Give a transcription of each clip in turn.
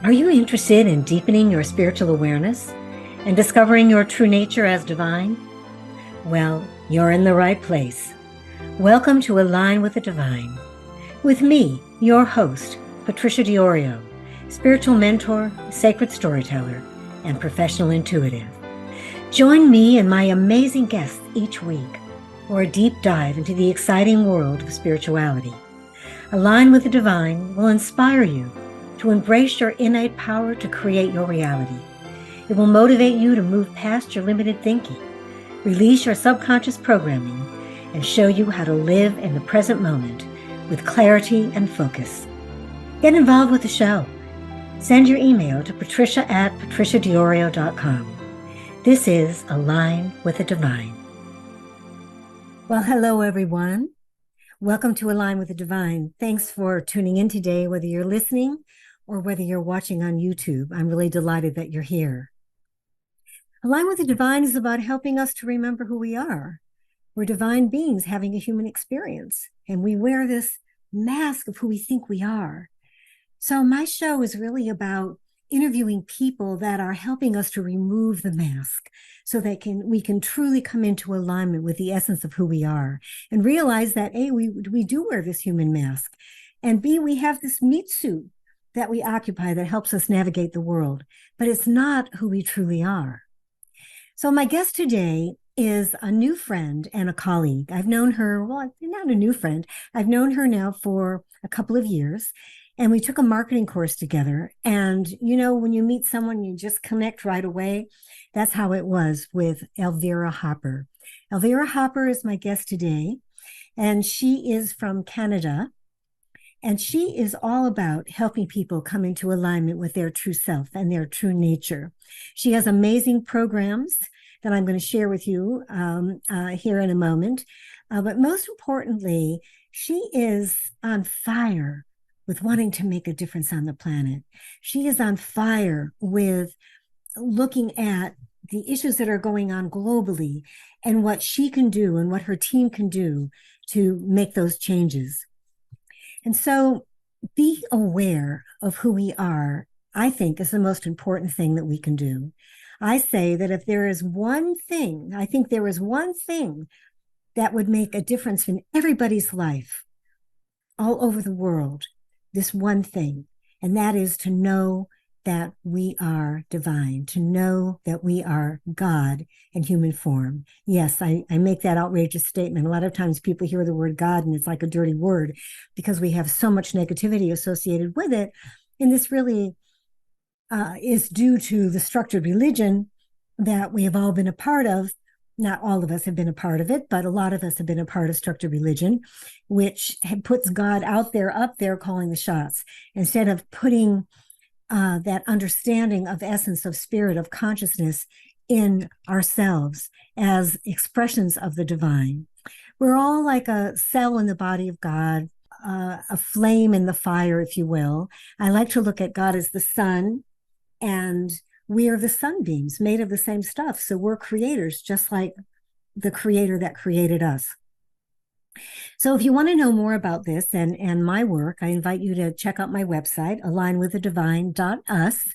Are you interested in deepening your spiritual awareness and discovering your true nature as divine? Well, you're in the right place. Welcome to Align with the Divine. With me, your host, Patricia Diorio, spiritual mentor, sacred storyteller, and professional intuitive. Join me and my amazing guests each week for a deep dive into the exciting world of spirituality. Align with the Divine will inspire you to embrace your innate power to create your reality. It will motivate you to move past your limited thinking, release your subconscious programming, and show you how to live in the present moment with clarity and focus. Get involved with the show. Send your email to patricia@patriciadiorio.com. This is Align with the Divine. Well, hello, everyone. Welcome to Align with the Divine. Thanks for tuning in today, whether you're listening or whether you're watching on YouTube. I'm really delighted that you're here. Align with the Divine is about helping us to remember who we are. We're divine beings having a human experience, and we wear this mask of who we think we are. So my show is really about interviewing people that are helping us to remove the mask so that we can truly come into alignment with the essence of who we are and realize that A, we do wear this human mask, and B, we have this meat suit that we occupy that helps us navigate the world, but it's not who we truly are. So my guest today is a new friend and a colleague. I've known her, well, not a new friend. I've known her now for a couple of years, and we took a marketing course together. And, you know, when you meet someone, you just connect right away. That's how it was with Elvira Hopper. Elvira Hopper is my guest today, and she is from Canada. And she is all about helping people come into alignment with their true self and their true nature. She has amazing programs that I'm going to share with you here in a moment. But most importantly, she is on fire with wanting to make a difference on the planet. She is on fire with looking at the issues that are going on globally and what she can do and what her team can do to make those changes. And so be aware of who we are, I think, is the most important thing that we can do. I say that if there is one thing, I think there is one thing that would make a difference in everybody's life all over the world, this one thing, and that is to know that we are divine, to know that we are God in human form. Yes, I make that outrageous statement. A lot of times people hear the word God and it's like a dirty word because we have so much negativity associated with it. And this really is due to the structured religion that we have all been a part of. Not all of us have been a part of it, but a lot of us have been a part of structured religion, which puts God out there, up there, calling the shots, instead of putting that understanding of essence, of spirit, of consciousness in ourselves as expressions of the divine. We're all like a cell in the body of God, a flame in the fire, if you will. I like to look at God as the sun, and we are the sunbeams made of the same stuff. So we're creators, just like the creator that created us. So if you want to know more about this and my work, I invite you to check out my website, alignwiththedivine.us.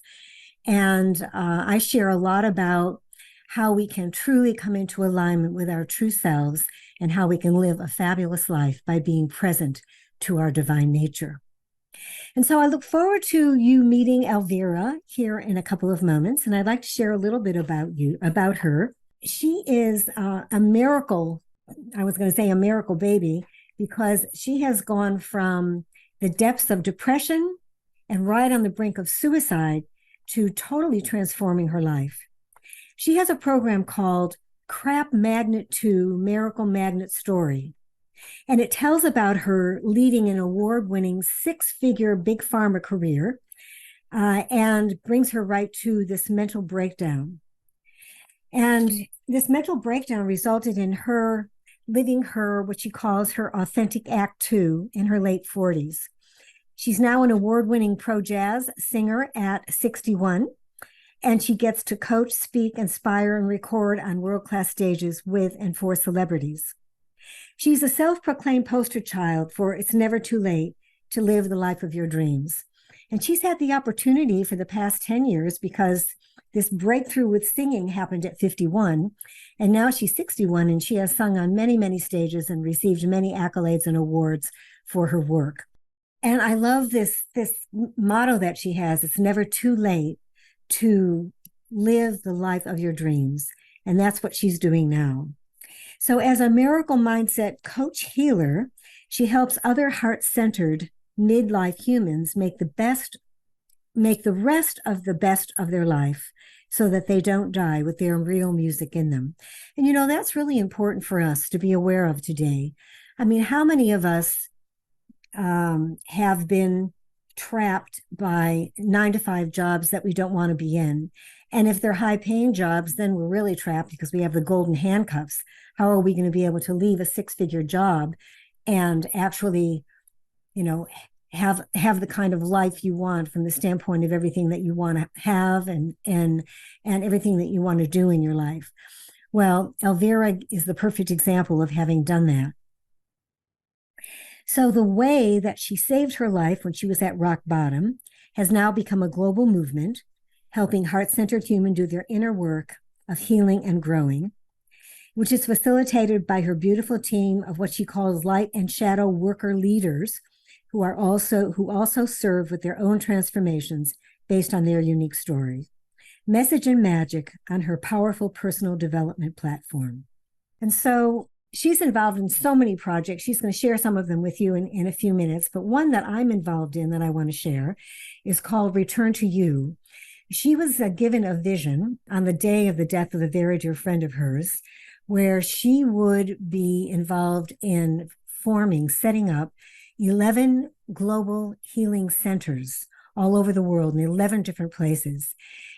And I share a lot about how we can truly come into alignment with our true selves and how we can live a fabulous life by being present to our divine nature. And so I look forward to you meeting Elvira here in a couple of moments. And I'd like to share a little bit about her. She is a miracle. I was going to say a miracle baby, because she has gone from the depths of depression and right on the brink of suicide to totally transforming her life. She has a program called Crap Magnet 2 Miracle Magnet Story. And it tells about her leading an award-winning 6-figure big pharma career and brings her right to this mental breakdown. And this mental breakdown resulted in her living what she calls her authentic act 2 in her late 40s. She's now an award-winning pro jazz singer at 61, and she gets to coach, speak, inspire, and record on world-class stages with and for celebrities. She's a self-proclaimed poster child for it's never too late to live the life of your dreams. And she's had the opportunity for the past 10 years because this breakthrough with singing happened at 51. And now she's 61 and she has sung on many, many stages and received many accolades and awards for her work. And I love this motto that she has. It's never too late to live the life of your dreams. And that's what she's doing now. So as a miracle mindset coach healer, she helps other heart-centered midlife humans make the rest of the best of their life so that they don't die with their real music in them. And, that's really important for us to be aware of today. I mean, how many of us have been trapped by 9-to-5 jobs that we don't want to be in? And if they're high-paying jobs, then we're really trapped because we have the golden handcuffs. How are we going to be able to leave a 6-figure job and actually, have the kind of life you want from the standpoint of everything that you want to have and everything that you want to do in your life? Well, Elvira is the perfect example of having done that. So the way that she saved her life when she was at rock bottom has now become a global movement, helping heart-centered humans do their inner work of healing and growing, which is facilitated by her beautiful team of what she calls light and shadow worker leaders, who also serve with their own transformations based on their unique stories. Message and Magic on her powerful personal development platform. And so she's involved in so many projects. She's going to share some of them with you in a few minutes. But one that I'm involved in that I want to share is called Return to You. She was given a vision on the day of the death of a very dear friend of hers, where she would be involved in setting up 11 global healing centers all over the world in 11 different places.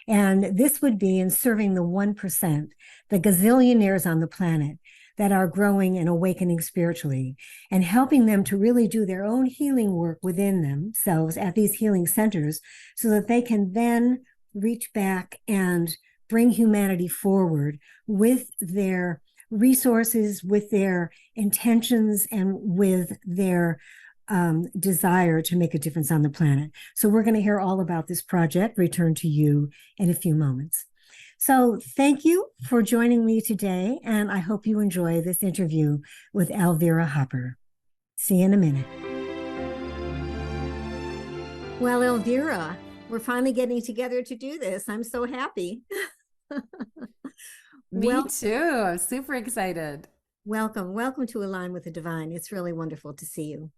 And this would be in serving the 1%, the gazillionaires on the planet that are growing and awakening spiritually, and helping them to really do their own healing work within themselves at these healing centers so that they can then reach back and bring humanity forward with their resources, with their intentions, and with their desire to make a difference on the planet. So we're going to hear all about this project, Return to You, in a few moments. So thank you for joining me today, and I hope you enjoy this interview with Elvira Hopper. See you in a minute. Well, Elvira, we're finally getting together to do this. I'm so happy. Me too. I'm super excited. Welcome to Align with the Divine. It's really wonderful to see you.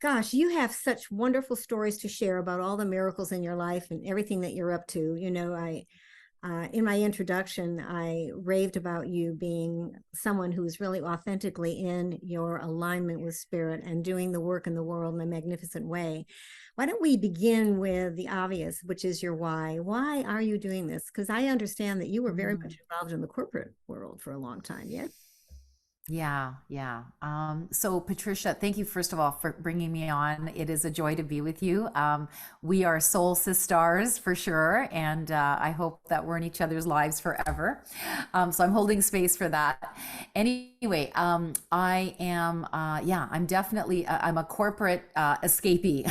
Gosh, you have such wonderful stories to share about all the miracles in your life and everything that you're up to. In my introduction, I raved about you being someone who's really authentically in your alignment with spirit and doing the work in the world in a magnificent way. Why don't we begin with the obvious, which is your why? Why are you doing this? Because I understand that you were very much involved in the corporate world for a long time, yes? Yeah. So Patricia, thank you first of all for bringing me on. It is a joy to be with you. We are soul sisters for sure, and I hope that we're in each other's lives forever. So I'm holding space for that. Anyway, I am, I'm definitely, I'm a corporate escapee,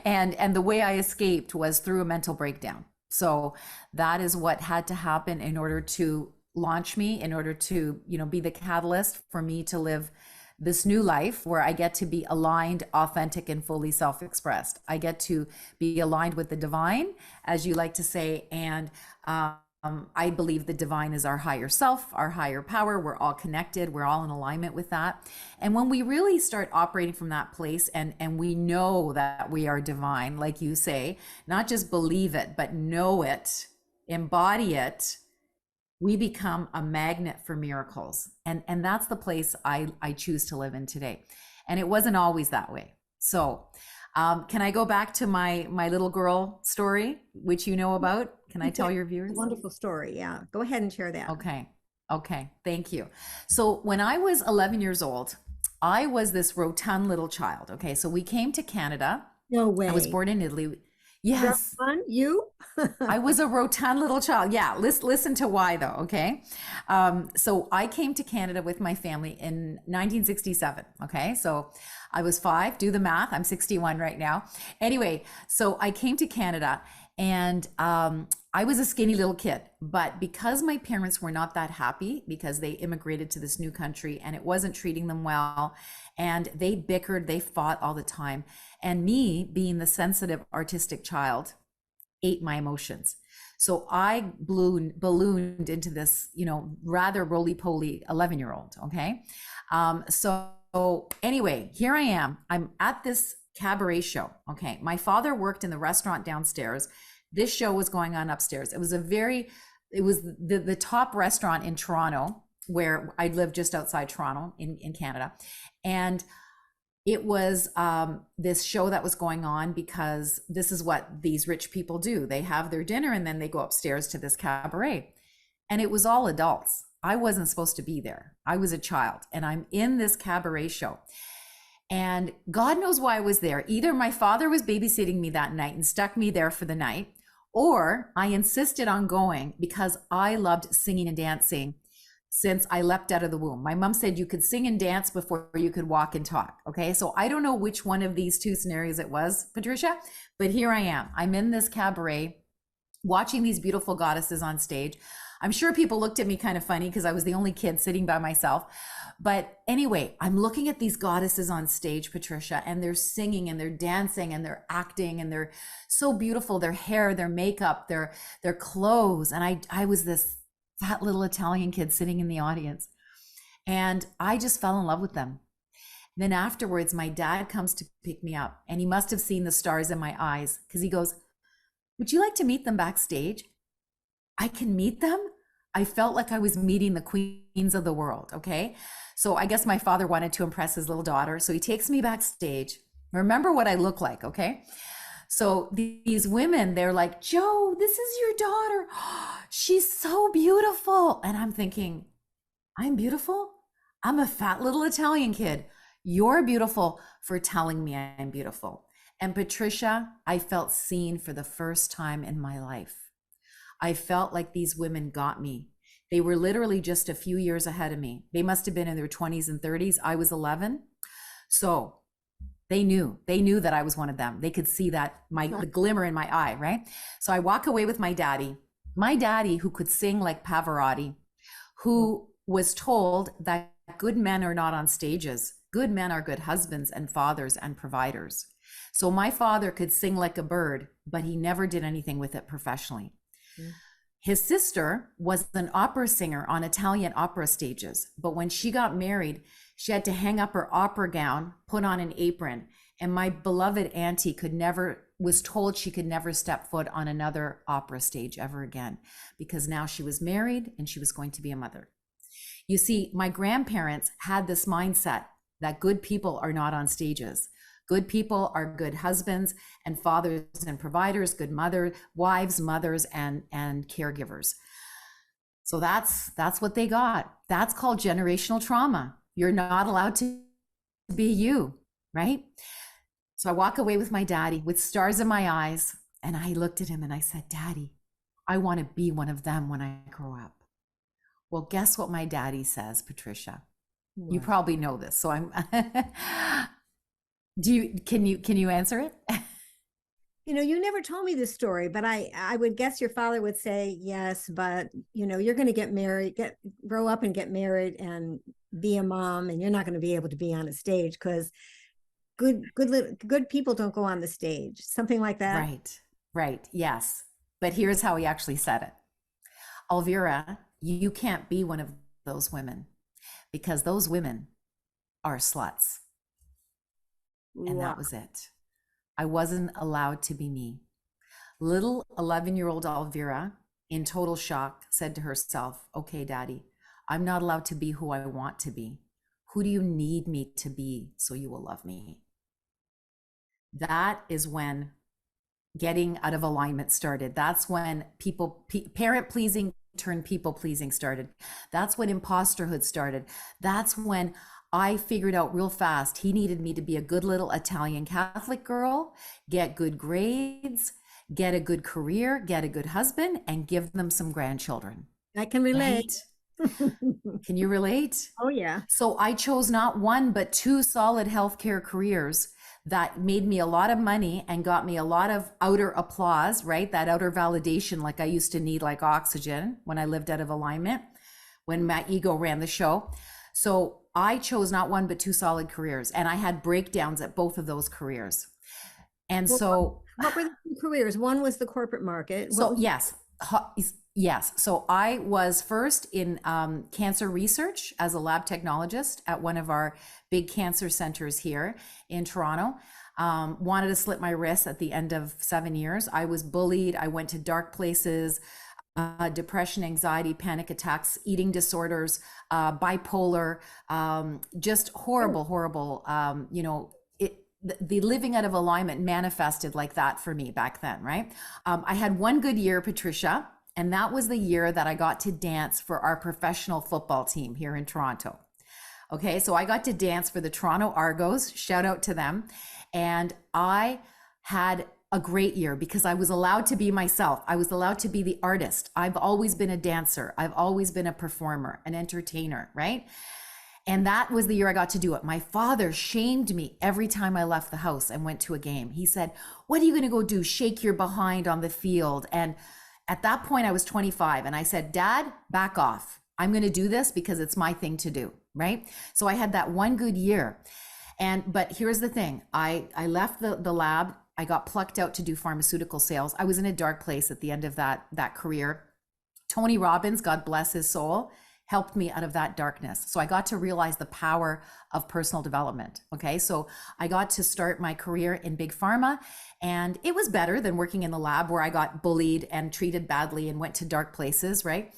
and the way I escaped was through a mental breakdown. So that is what had to happen in order to launch me, in order to, be the catalyst for me to live this new life where I get to be aligned, authentic, and fully self-expressed. I get to be aligned with the divine, as you like to say, and I believe the divine is our higher self, our higher power. We're all connected. We're all in alignment with that. And when we really start operating from that place and we know that we are divine, like you say, not just believe it, but know it, embody it, we become a magnet for miracles. And that's the place I choose to live in today. And it wasn't always that way. So can I go back to my little girl story, which you know about? Can I tell your viewers? Wonderful story. Yeah. Go ahead and share that. Okay. Thank you. So when I was 11 years old, I was this rotund little child. Okay. So we came to Canada. No way. I was born in Italy. Yes. Fun, you? I was a rotund little child. Yeah, listen to why though, okay? So I came to Canada with my family in 1967, okay? So I was 5, do the math, I'm 61 right now. Anyway, so I came to Canada and I was a skinny little kid, but because my parents were not that happy because they immigrated to this new country and it wasn't treating them well, and they bickered, they fought all the time. And me being the sensitive artistic child, ate my emotions. So I ballooned into this, rather roly-poly 11-year-old. Okay. So anyway, here I am. I'm at this cabaret show. Okay. My father worked in the restaurant downstairs. This show was going on upstairs. It was the top restaurant in Toronto, where I live just outside Toronto in Canada. And it was this show that was going on because this is what these rich people do. They have their dinner and then they go upstairs to this cabaret. And it was all adults. I wasn't supposed to be there. I was a child and I'm in this cabaret show. And God knows why I was there. Either my father was babysitting me that night and stuck me there for the night, or I insisted on going because I loved singing and dancing since I leapt out of the womb. My mom said you could sing and dance before you could walk and talk. Okay. So I don't know which one of these two scenarios it was, Patricia, but here I am. I'm in this cabaret watching these beautiful goddesses on stage. I'm sure people looked at me kind of funny because I was the only kid sitting by myself. But anyway, I'm looking at these goddesses on stage, Patricia, and they're singing and they're dancing and they're acting and they're so beautiful. Their hair, their makeup, their clothes. And I was this fat little Italian kid sitting in the audience. And I just fell in love with them. Then afterwards, my dad comes to pick me up and he must have seen the stars in my eyes because he goes, "Would you like to meet them backstage?" I can meet them? I felt like I was meeting the queens of the world, okay? So I guess my father wanted to impress his little daughter. So he takes me backstage. Remember what I look like, okay? So these women, they're like, "Joe, this is your daughter. She's so beautiful." And I'm thinking, I'm beautiful? I'm a fat little Italian kid. You're beautiful for telling me I'm beautiful. And Patricia, I felt seen for the first time in my life. I felt like these women got me. They were literally just a few years ahead of me. They must have been in their 20s and 30s. I was 11. So they knew that I was one of them. They could see that the glimmer in my eye, right? So I walk away with my daddy who could sing like Pavarotti, who was told that good men are not on stages. Good men are good husbands and fathers and providers. So my father could sing like a bird, but he never did anything with it professionally. Mm. His sister was an opera singer on Italian opera stages, but when she got married, she had to hang up her opera gown, put on an apron, and my beloved auntie was told she could never step foot on another opera stage ever again, because now she was married and she was going to be a mother. You see, my grandparents had this mindset that good people are not on stages. Good people are good husbands and fathers and providers, good wives, mothers, and caregivers. So that's what they got. That's called generational trauma. You're not allowed to be you, right? So I walk away with my daddy with stars in my eyes, and I looked at him and I said, "Daddy, I want to be one of them when I grow up." Well, guess what my daddy says, Patricia? What? You probably know this, so I'm can you answer it? You never told me this story, but I would guess your father would say, "Yes, but you're going to get married, grow up and get married and be a mom, and you're not going to be able to be on a stage because good people don't go on the stage." Something like that. Right. Yes. But here's how he actually said it. "Elvira, you can't be one of those women because those women are sluts." And that was it. I wasn't allowed to be me. Little 11-year-old Elvira, in total shock, said to herself, "Okay, Daddy, I'm not allowed to be who I want to be. Who do you need me to be so you will love me?" That is when getting out of alignment started. That's when parent pleasing turned people pleasing started. That's when impostorhood started. That's when I figured out real fast he needed me to be a good little Italian Catholic girl, get good grades, get a good career, get a good husband, and give them some grandchildren. I can relate. Right? Can you relate? Oh, yeah. So I chose not one, but two solid healthcare careers that made me a lot of money and got me a lot of outer applause, right? That outer validation, like I used to need like oxygen when I lived out of alignment, when my ego ran the show. So I chose not one, but two solid careers. And I had breakdowns at both of those careers. And Well, so what were the two careers? One was the corporate market. So yes, yes. So I was first in cancer research as a lab technologist at one of our big cancer centers here in Toronto. Wanted to slit my wrists at the end of 7 years. I was bullied. I went to dark places, depression, anxiety, panic attacks, eating disorders, bipolar, just horrible, horrible, the living out of alignment manifested like that for me back then, right? I had one good year, Patricia, and that was the year that I got to dance for our professional football team here in Toronto. Okay, so I got to dance for the Toronto Argos, shout out to them. And I had a great year because I was allowed to be myself. I was allowed to be the artist. I've always been a dancer. I've always been a performer, an entertainer, right? And that was the year I got to do it. My father shamed me every time I left the house and went to a game. He said, "What are you going to go do? Shake your behind on the field?" And at that point, I was 25. And I said, "Dad, back off. I'm going to do this because it's my thing to do." Right? So I had that one good year. But here's the thing. I left the lab. I got plucked out to do pharmaceutical sales. I was in a dark place at the end of that career. Tony Robbins, God bless his soul, helped me out of that darkness. So I got to realize the power of personal development. Okay. So I got to start my career in big pharma, and it was better than working in the lab where I got bullied and treated badly and went to dark places. Right.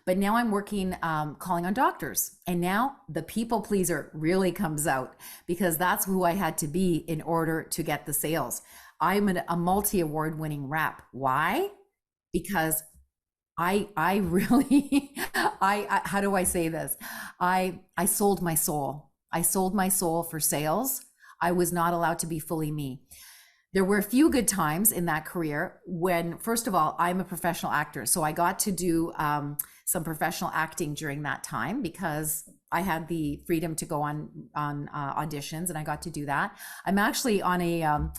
But now I'm working, calling on doctors. And now the people pleaser really comes out because that's who I had to be in order to get the sales. I'm a multi-award winning rep. Why? Because I really, how do I say this? I sold my soul. I sold my soul for sales. I was not allowed to be fully me. There were a few good times in that career when, first of all, I'm a professional actor. So I got to do some professional acting during that time because I had the freedom to go on auditions, and I got to do that. I'm actually on a,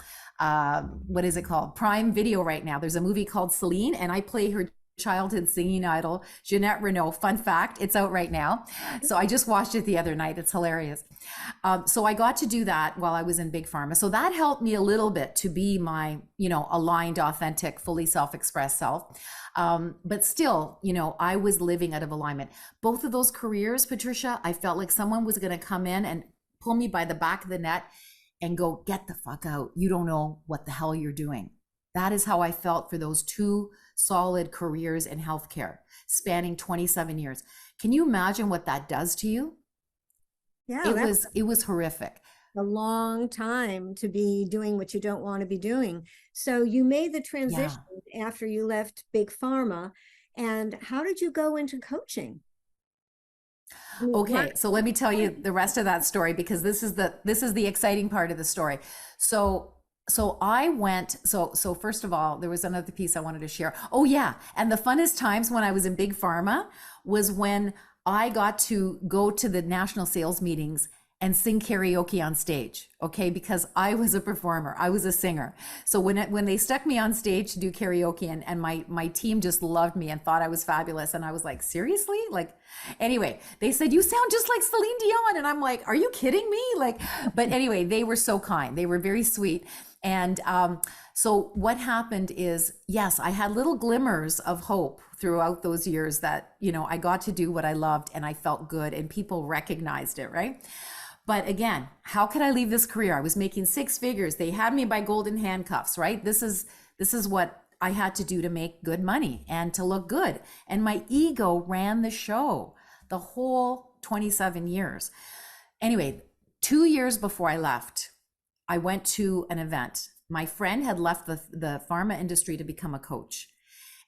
what is it called? Prime Video right now. There's a movie called Celine, and I play her childhood singing idol, Jeanette Renault. Fun fact, it's out right now. So I just watched it the other night. It's hilarious. So I got to do that while I was in big pharma. So that helped me a little bit to be my, aligned, authentic, fully self-expressed self. But still, I was living out of alignment. Both of those careers, Patricia, I felt like someone was going to come in and pull me by the back of the neck and go, "Get the fuck out. You don't know what the hell you're doing." That is how I felt for those two solid careers in healthcare, spanning 27 years. Can you imagine what that does to you? Yeah, it was horrific. A long time to be doing what you don't want to be doing. So you made the transition after you left big pharma. And how did you go into coaching? Okay, so let me tell you the rest of that story, because this is the exciting part of the story. So I went, so first of all, there was another piece I wanted to share. Oh yeah. And the funnest times when I was in big pharma was when I got to go to the national sales meetings and sing karaoke on stage. Okay. Because I was a performer. I was a singer. So when they stuck me on stage to do karaoke, and my team just loved me and thought I was fabulous. And I was like, seriously? Anyway, they said, "You sound just like Celine Dion." And I'm like, "Are you kidding me?" But anyway, they were so kind. They were very sweet. And so what happened is, yes, I had little glimmers of hope throughout those years that, I got to do what I loved and I felt good and people recognized it, right? But again, how could I leave this career? I was making six figures. They had me by golden handcuffs, right? This is what I had to do to make good money and to look good. And my ego ran the show the whole 27 years. Anyway, 2 years before I left, I went to an event. My friend had left the pharma industry to become a coach.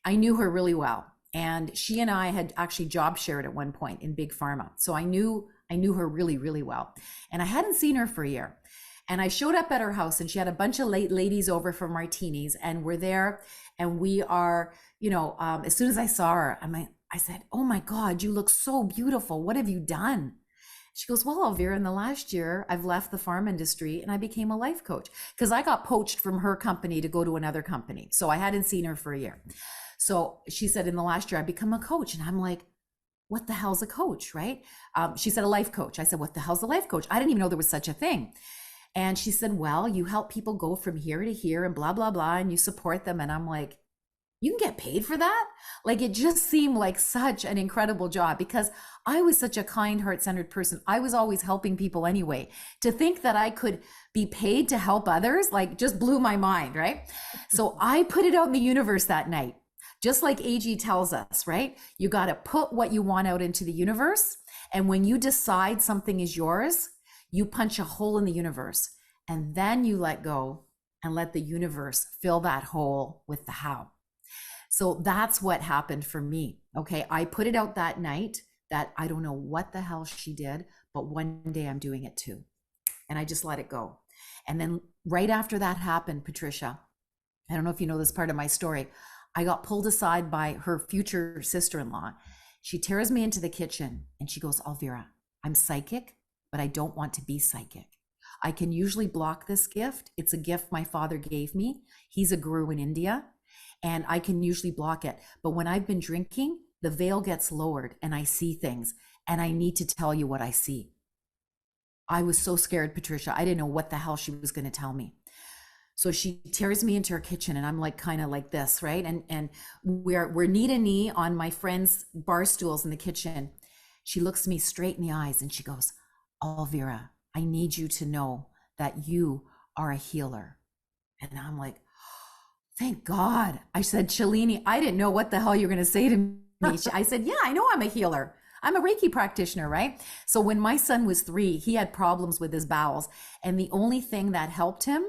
I knew her really well. And she and I had actually job shared at one point in big pharma. So I knew her really, really well. And I hadn't seen her for a year. And I showed up at her house, and she had a bunch of late ladies over for martinis, and we're there, and we are, as soon as I saw her, I said, "Oh my God, you look so beautiful. What have you done?" She goes, "Well, Elvira, in the last year, I've left the farm industry and I became a life coach because I got poached from her company to go to another company. So I hadn't seen her for a year. So she said, in the last year, I become a coach." And I'm like, "What the hell's a coach?" Right? She said, "A life coach." I said, "What the hell's a life coach?" I didn't even know there was such a thing. And she said, "Well, you help people go from here to here and blah, blah, blah, and you support them." And I'm like, "You can get paid for that?" Like, it just seemed like such an incredible job because I was such a kind, heart-centered person. I was always helping people anyway. To think that I could be paid to help others, like, just blew my mind, right? So I put it out in the universe that night. Just like AG tells us, right? You got to put what you want out into the universe. And when you decide something is yours, you punch a hole in the universe. And then you let go and let the universe fill that hole with the how. So that's what happened for me. Okay. I put it out that night that I don't know what the hell she did, but one day I'm doing it too. And I just let it go. And then right after that happened, Patricia, I don't know if you know this part of my story, I got pulled aside by her future sister-in-law. She tears me into the kitchen and she goes, "Elvira, I'm psychic, but I don't want to be psychic. I can usually block this gift. It's a gift my father gave me. He's a guru in India. And I can usually block it. But when I've been drinking, the veil gets lowered and I see things, and I need to tell you what I see." I was so scared, Patricia. I didn't know what the hell she was going to tell me. So she tears me into her kitchen, and I'm like, kind of like this, right? And we're knee to knee on my friend's bar stools in the kitchen. She looks me straight in the eyes and she goes, "Elvira, I need you to know that you are a healer." And I'm like, "Thank God." I said, "Shalini, I didn't know what the hell you're going to say to me." I said, "Yeah, I know I'm a healer. I'm a Reiki practitioner," right? So when my son was 3, he had problems with his bowels. And the only thing that helped him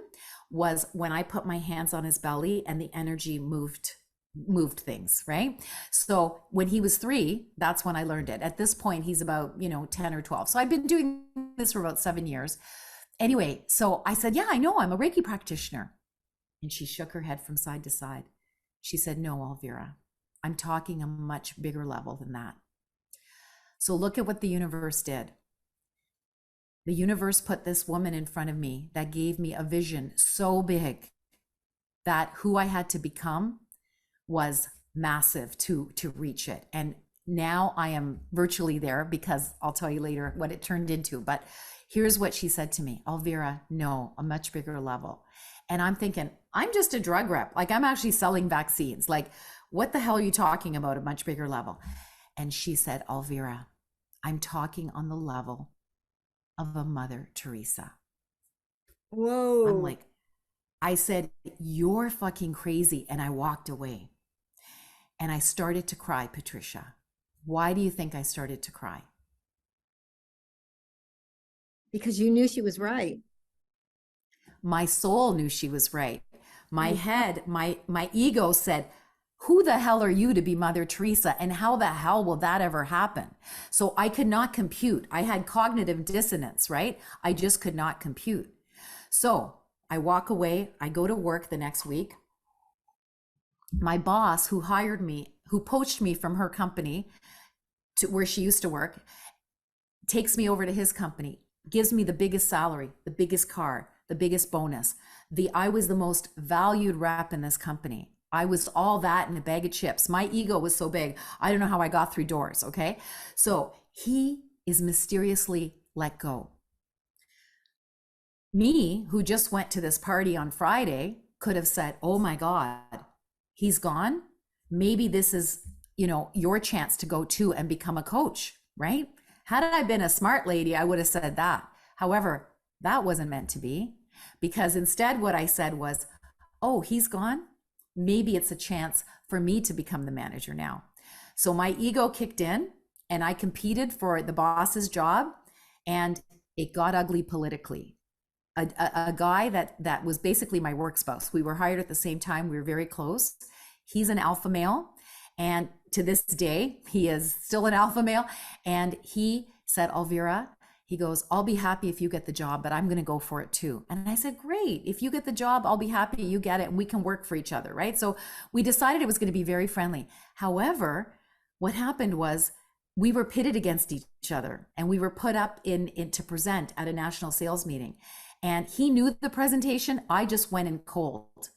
was when I put my hands on his belly and the energy moved things, right? So when he was 3, that's when I learned it. At this point, he's about, 10 or 12. So I've been doing this for about 7 years. Anyway, so I said, "Yeah, I know I'm a Reiki practitioner." And she shook her head from side to side. She said, "No, Elvira, I'm talking a much bigger level than that." So look at what the universe did. The universe put this woman in front of me that gave me a vision so big that who I had to become was massive to reach it. And now I am virtually there, because I'll tell you later what it turned into. But here's what she said to me: "Elvira, no, a much bigger level." And I'm thinking, I'm just a drug rep. Like, I'm actually selling vaccines. Like, what the hell are you talking about, a much bigger level? And she said, "Elvira, I'm talking on the level of a Mother Teresa." Whoa. I'm like, I said, "You're fucking crazy." And I walked away. And I started to cry, Patricia. Why do you think I started to cry? Because you knew she was right. My soul knew she was right. My head, my ego said, "Who the hell are you to be Mother Teresa? And how the hell will that ever happen?" So I could not compute. I had cognitive dissonance, right? I just could not compute. So I walk away. I go to work the next week. My boss, who hired me, who poached me from her company to where she used to work, takes me over to his company, gives me the biggest salary, the biggest car, the biggest bonus. I was the most valued rep in this company. I was all that in a bag of chips. My ego was so big. I don't know how I got through doors. Okay. So he is mysteriously let go. Me, who just went to this party on Friday, could have said, "Oh my God, he's gone. Maybe this is, your chance to go too and become a coach," right? Had I been a smart lady, I would have said that. However, that wasn't meant to be, because instead what I said was, "Oh, he's gone. Maybe it's a chance for me to become the manager now." So my ego kicked in and I competed for the boss's job, and it got ugly politically. A guy that was basically my work spouse. We were hired at the same time. We were very close. He's an alpha male. And to this day, he is still an alpha male. And he said, "Elvira," He goes, I'll be happy if you get the job, but I'm going to go for it too. And I said, great. If you get the job, I'll be happy you get it and we can work for each other, right? So we decided it was going to be very friendly. However, what happened was we were pitted against each other and we were put up in to present at a national sales meeting. And he knew the presentation. I just went in cold.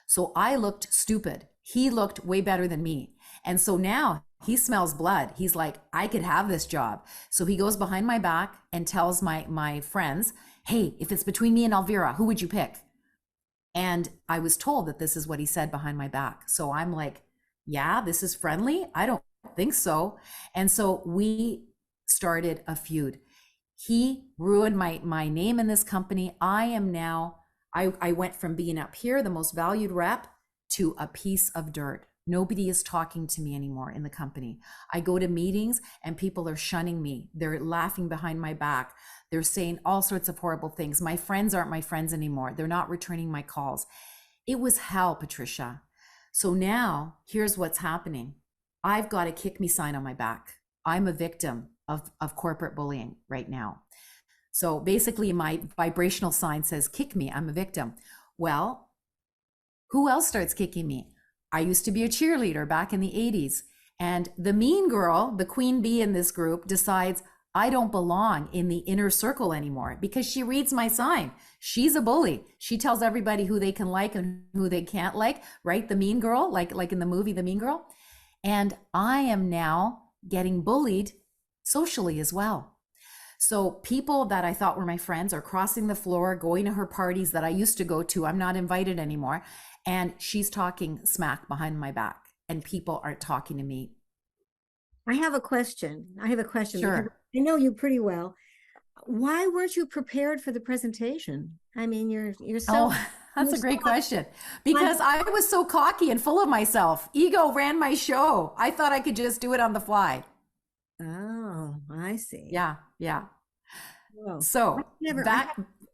So I looked stupid. He looked way better than me. And so now he smells blood. He's like, I could have this job. So he goes behind my back and tells my friends, hey, if it's between me and Elvira, who would you pick? And I was told that this is what he said behind my back. So I'm like, yeah, this is friendly. I don't think so. And so we started a feud. He ruined my name in this company. I went from being up here, the most valued rep, to a piece of dirt. Nobody is talking to me anymore in the company. I go to meetings and people are shunning me. They're laughing behind my back. They're saying all sorts of horrible things. My friends aren't my friends anymore. They're not returning my calls. It was hell, Patricia. So now here's what's happening. I've got a kick me sign on my back. I'm a victim of corporate bullying right now. So basically my vibrational sign says, kick me, I'm a victim. Well, who else starts kicking me? I used to be a cheerleader back in the 80s. And the mean girl, the queen bee in this group, decides I don't belong in the inner circle anymore because she reads my sign. She's a bully. She tells everybody who they can like and who they can't like, right? The mean girl, like in the movie, The Mean Girl. And I am now getting bullied socially as well. So people that I thought were my friends are crossing the floor, going to her parties that I used to go to. I'm not invited anymore. And she's talking smack behind my back and people aren't talking to me. I have a question. Sure. I know you pretty well. Why weren't you prepared for the presentation? I mean, you're so. Oh, that's a great question. Because I was so cocky and full of myself. Ego ran my show. I thought I could just do it on the fly. Oh, I see. Yeah, yeah. Whoa. So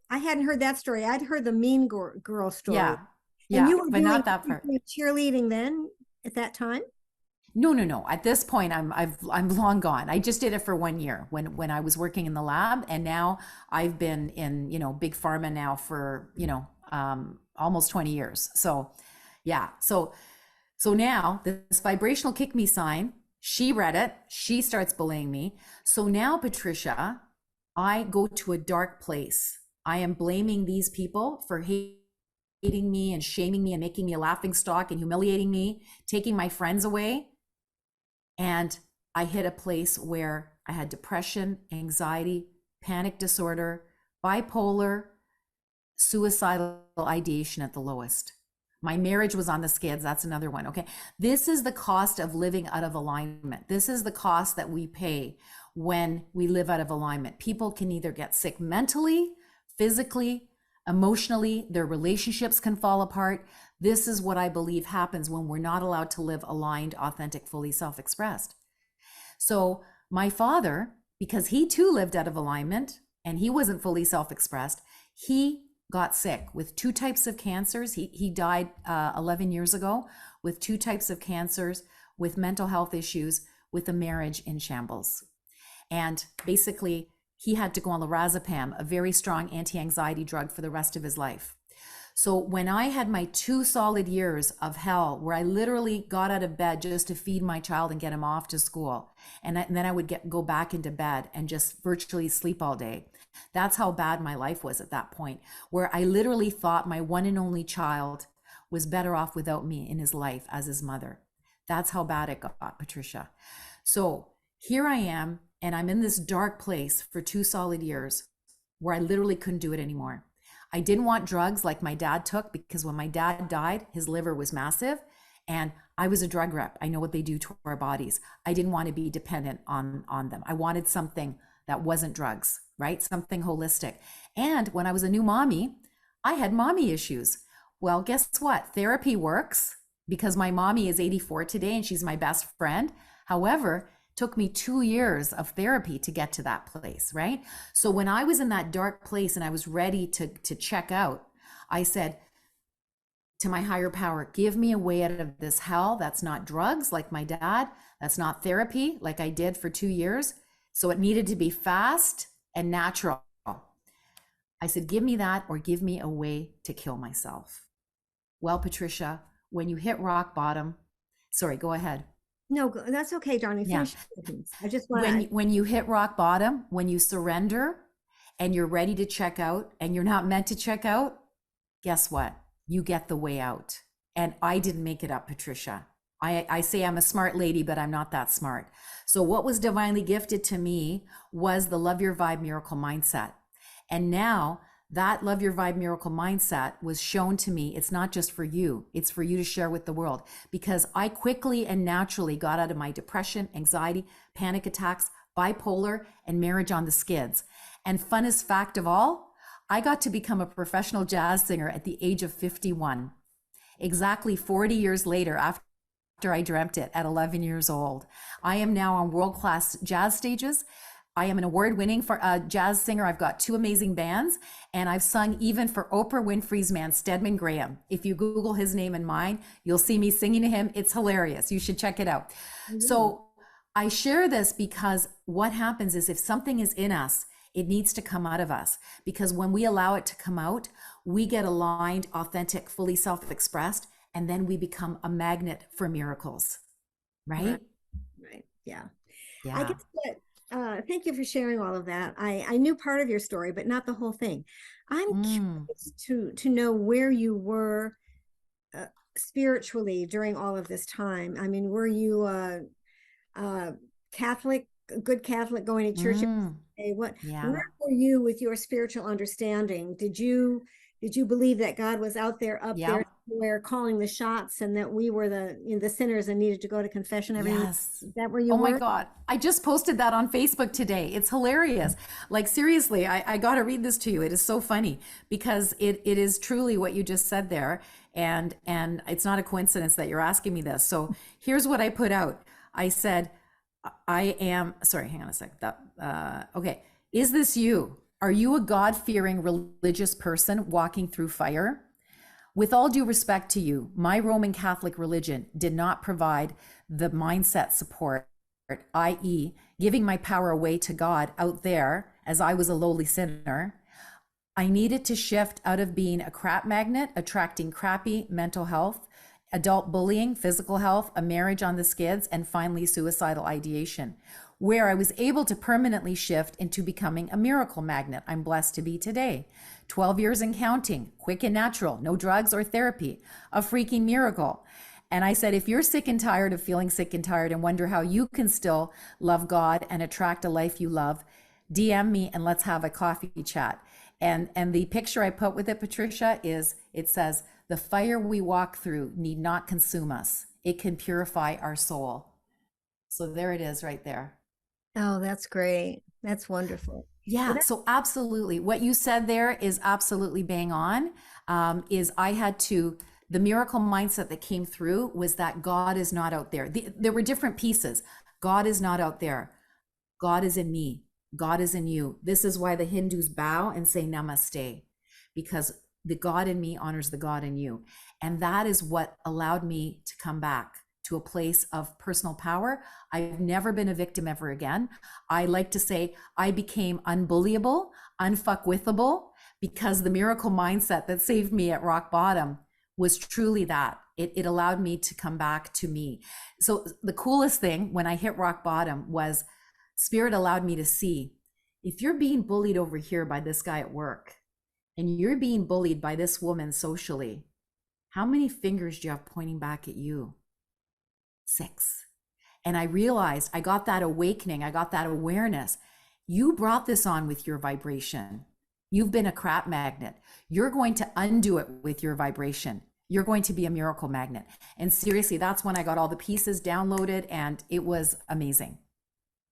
I hadn't heard that story. I'd heard the mean girl story. Yeah, And yeah, you were but not that part. cheerleading then at that time? No. At this point, I'm long gone. I just did it for 1 year when I was working in the lab, and now I've been in big pharma now for almost 20 years. So, yeah. So now this vibrational kick me sign. She read it. She starts bullying me. So now, Patricia, I go to a dark place. I am blaming these people for hating me and shaming me and making me a laughing stock and humiliating me, taking my friends away. And I hit a place where I had depression, anxiety, panic disorder, bipolar, suicidal ideation at the lowest. My marriage was on the skids. That's another one. Okay. This is the cost of living out of alignment. This is the cost that we pay when we live out of alignment. People can either get sick mentally, physically, emotionally, their relationships can fall apart. This is what I believe happens when we're not allowed to live aligned, authentic, fully self-expressed. So my father, because he too lived out of alignment and he wasn't fully self-expressed, he got sick with 2 types of cancers. He died 11 years ago with 2 types of cancers, with mental health issues, with a marriage in shambles. And basically, he had to go on lorazepam, a very strong anti-anxiety drug, for the rest of his life. So when I had my 2 solid years of hell, where I literally got out of bed just to feed my child and get him off to school, and then I would go back into bed and just virtually sleep all day. That's how bad my life was at that point, where I literally thought my one and only child was better off without me in his life as his mother. That's how bad it got, Patricia. So here I am, and I'm in this dark place for 2 solid years where I literally couldn't do it anymore. I didn't want drugs like my dad took, because when my dad died, his liver was massive, and I was a drug rep. I know what they do to our bodies. I didn't want to be dependent on them. I wanted something that wasn't drugs, right? Something holistic. And when I was a new mommy, I had mommy issues. Well, guess what? Therapy works, because my mommy is 84 today and she's my best friend. However, it took me 2 years of therapy to get to that place, right? So when I was in that dark place and I was ready to check out, I said to my higher power, give me a way out of this hell. That's not drugs like my dad. That's not therapy like I did for 2 years. So it needed to be fast, and natural. I said, give me that or give me a way to kill myself. Well, Patricia, when you hit rock bottom, sorry, go ahead. No, that's okay, darling. Yeah. Finish the sentence. I just want to. When you hit rock bottom, when you surrender and you're ready to check out and you're not meant to check out, guess what? You get the way out. And I didn't make it up, Patricia. I say I'm a smart lady, but I'm not that smart. So what was divinely gifted to me was the Love Your Vibe Miracle mindset. And now that Love Your Vibe Miracle mindset was shown to me. It's not just for you. It's for you to share with the world, because I quickly and naturally got out of my depression, anxiety, panic attacks, bipolar, and marriage on the skids. And funnest fact of all, I got to become a professional jazz singer at the age of 51, exactly 40 years later after I dreamt it at 11 years old. I am now on world-class jazz stages. I am an award-winning jazz singer. I've got 2 amazing bands, and I've sung even for Oprah Winfrey's man, Stedman Graham. If you Google his name and mine, you'll see me singing to him. It's hilarious. You should check it out. Mm-hmm. So I share this because what happens is if something is in us, it needs to come out of us, because when we allow it to come out, we get aligned, authentic, fully self-expressed, and then we become a magnet for miracles, right? Right. Yeah. Yeah. I guess that, thank you for sharing all of that. I knew part of your story, but not the whole thing. I'm curious to know where you were spiritually during all of this time. I mean, were you Catholic, a good Catholic, going to church every day? Where were you with your spiritual understanding? Did you believe that God was out there, up there, somewhere, calling the shots, and that we were the sinners and needed to go to confession every week? Is that where you were? Oh my God. I just posted that on Facebook today. It's hilarious. Like, seriously, I got to read this to you. It is so funny because it is truly what you just said there. And it's not a coincidence that you're asking me this. So here's what I put out. I said, sorry, hang on a sec. Okay. Is this you? Are you a God-fearing religious person walking through fire? With all due respect to you, my Roman Catholic religion did not provide the mindset support, i.e., giving my power away to God out there as I was a lowly sinner. I needed to shift out of being a crap magnet, attracting crappy mental health, adult bullying, physical health, a marriage on the skids, and finally suicidal ideation, where I was able to permanently shift into becoming a miracle magnet I'm blessed to be today. 12 years and counting, quick and natural, no drugs or therapy, a freaking miracle. And I said, if you're sick and tired of feeling sick and tired and wonder how you can still love God and attract a life you love, DM me and let's have a coffee chat. And the picture I put with it, Patricia, it says, the fire we walk through need not consume us. It can purify our soul. So there it is right there. Oh, that's great. That's wonderful. Yeah. So absolutely. What you said there is absolutely bang on. The miracle mindset that came through was that God is not out there. There were different pieces. God is not out there. God is in me. God is in you. This is why the Hindus bow and say namaste, because the God in me honors the God in you. And that is what allowed me to come back to a place of personal power. I've never been a victim ever again. I like to say I became unbullyable, unfuckwithable, because the miracle mindset that saved me at rock bottom was truly that. It allowed me to come back to me. So the coolest thing when I hit rock bottom was Spirit allowed me to see, if you're being bullied over here by this guy at work, and you're being bullied by this woman socially, how many fingers do you have pointing back at you? 6. And I realized, I got that awakening, I got that awareness. You brought this on with your vibration. You've been a crap magnet. You're going to undo it with your vibration. You're going to be a miracle magnet. And seriously, that's when I got all the pieces downloaded, and it was amazing.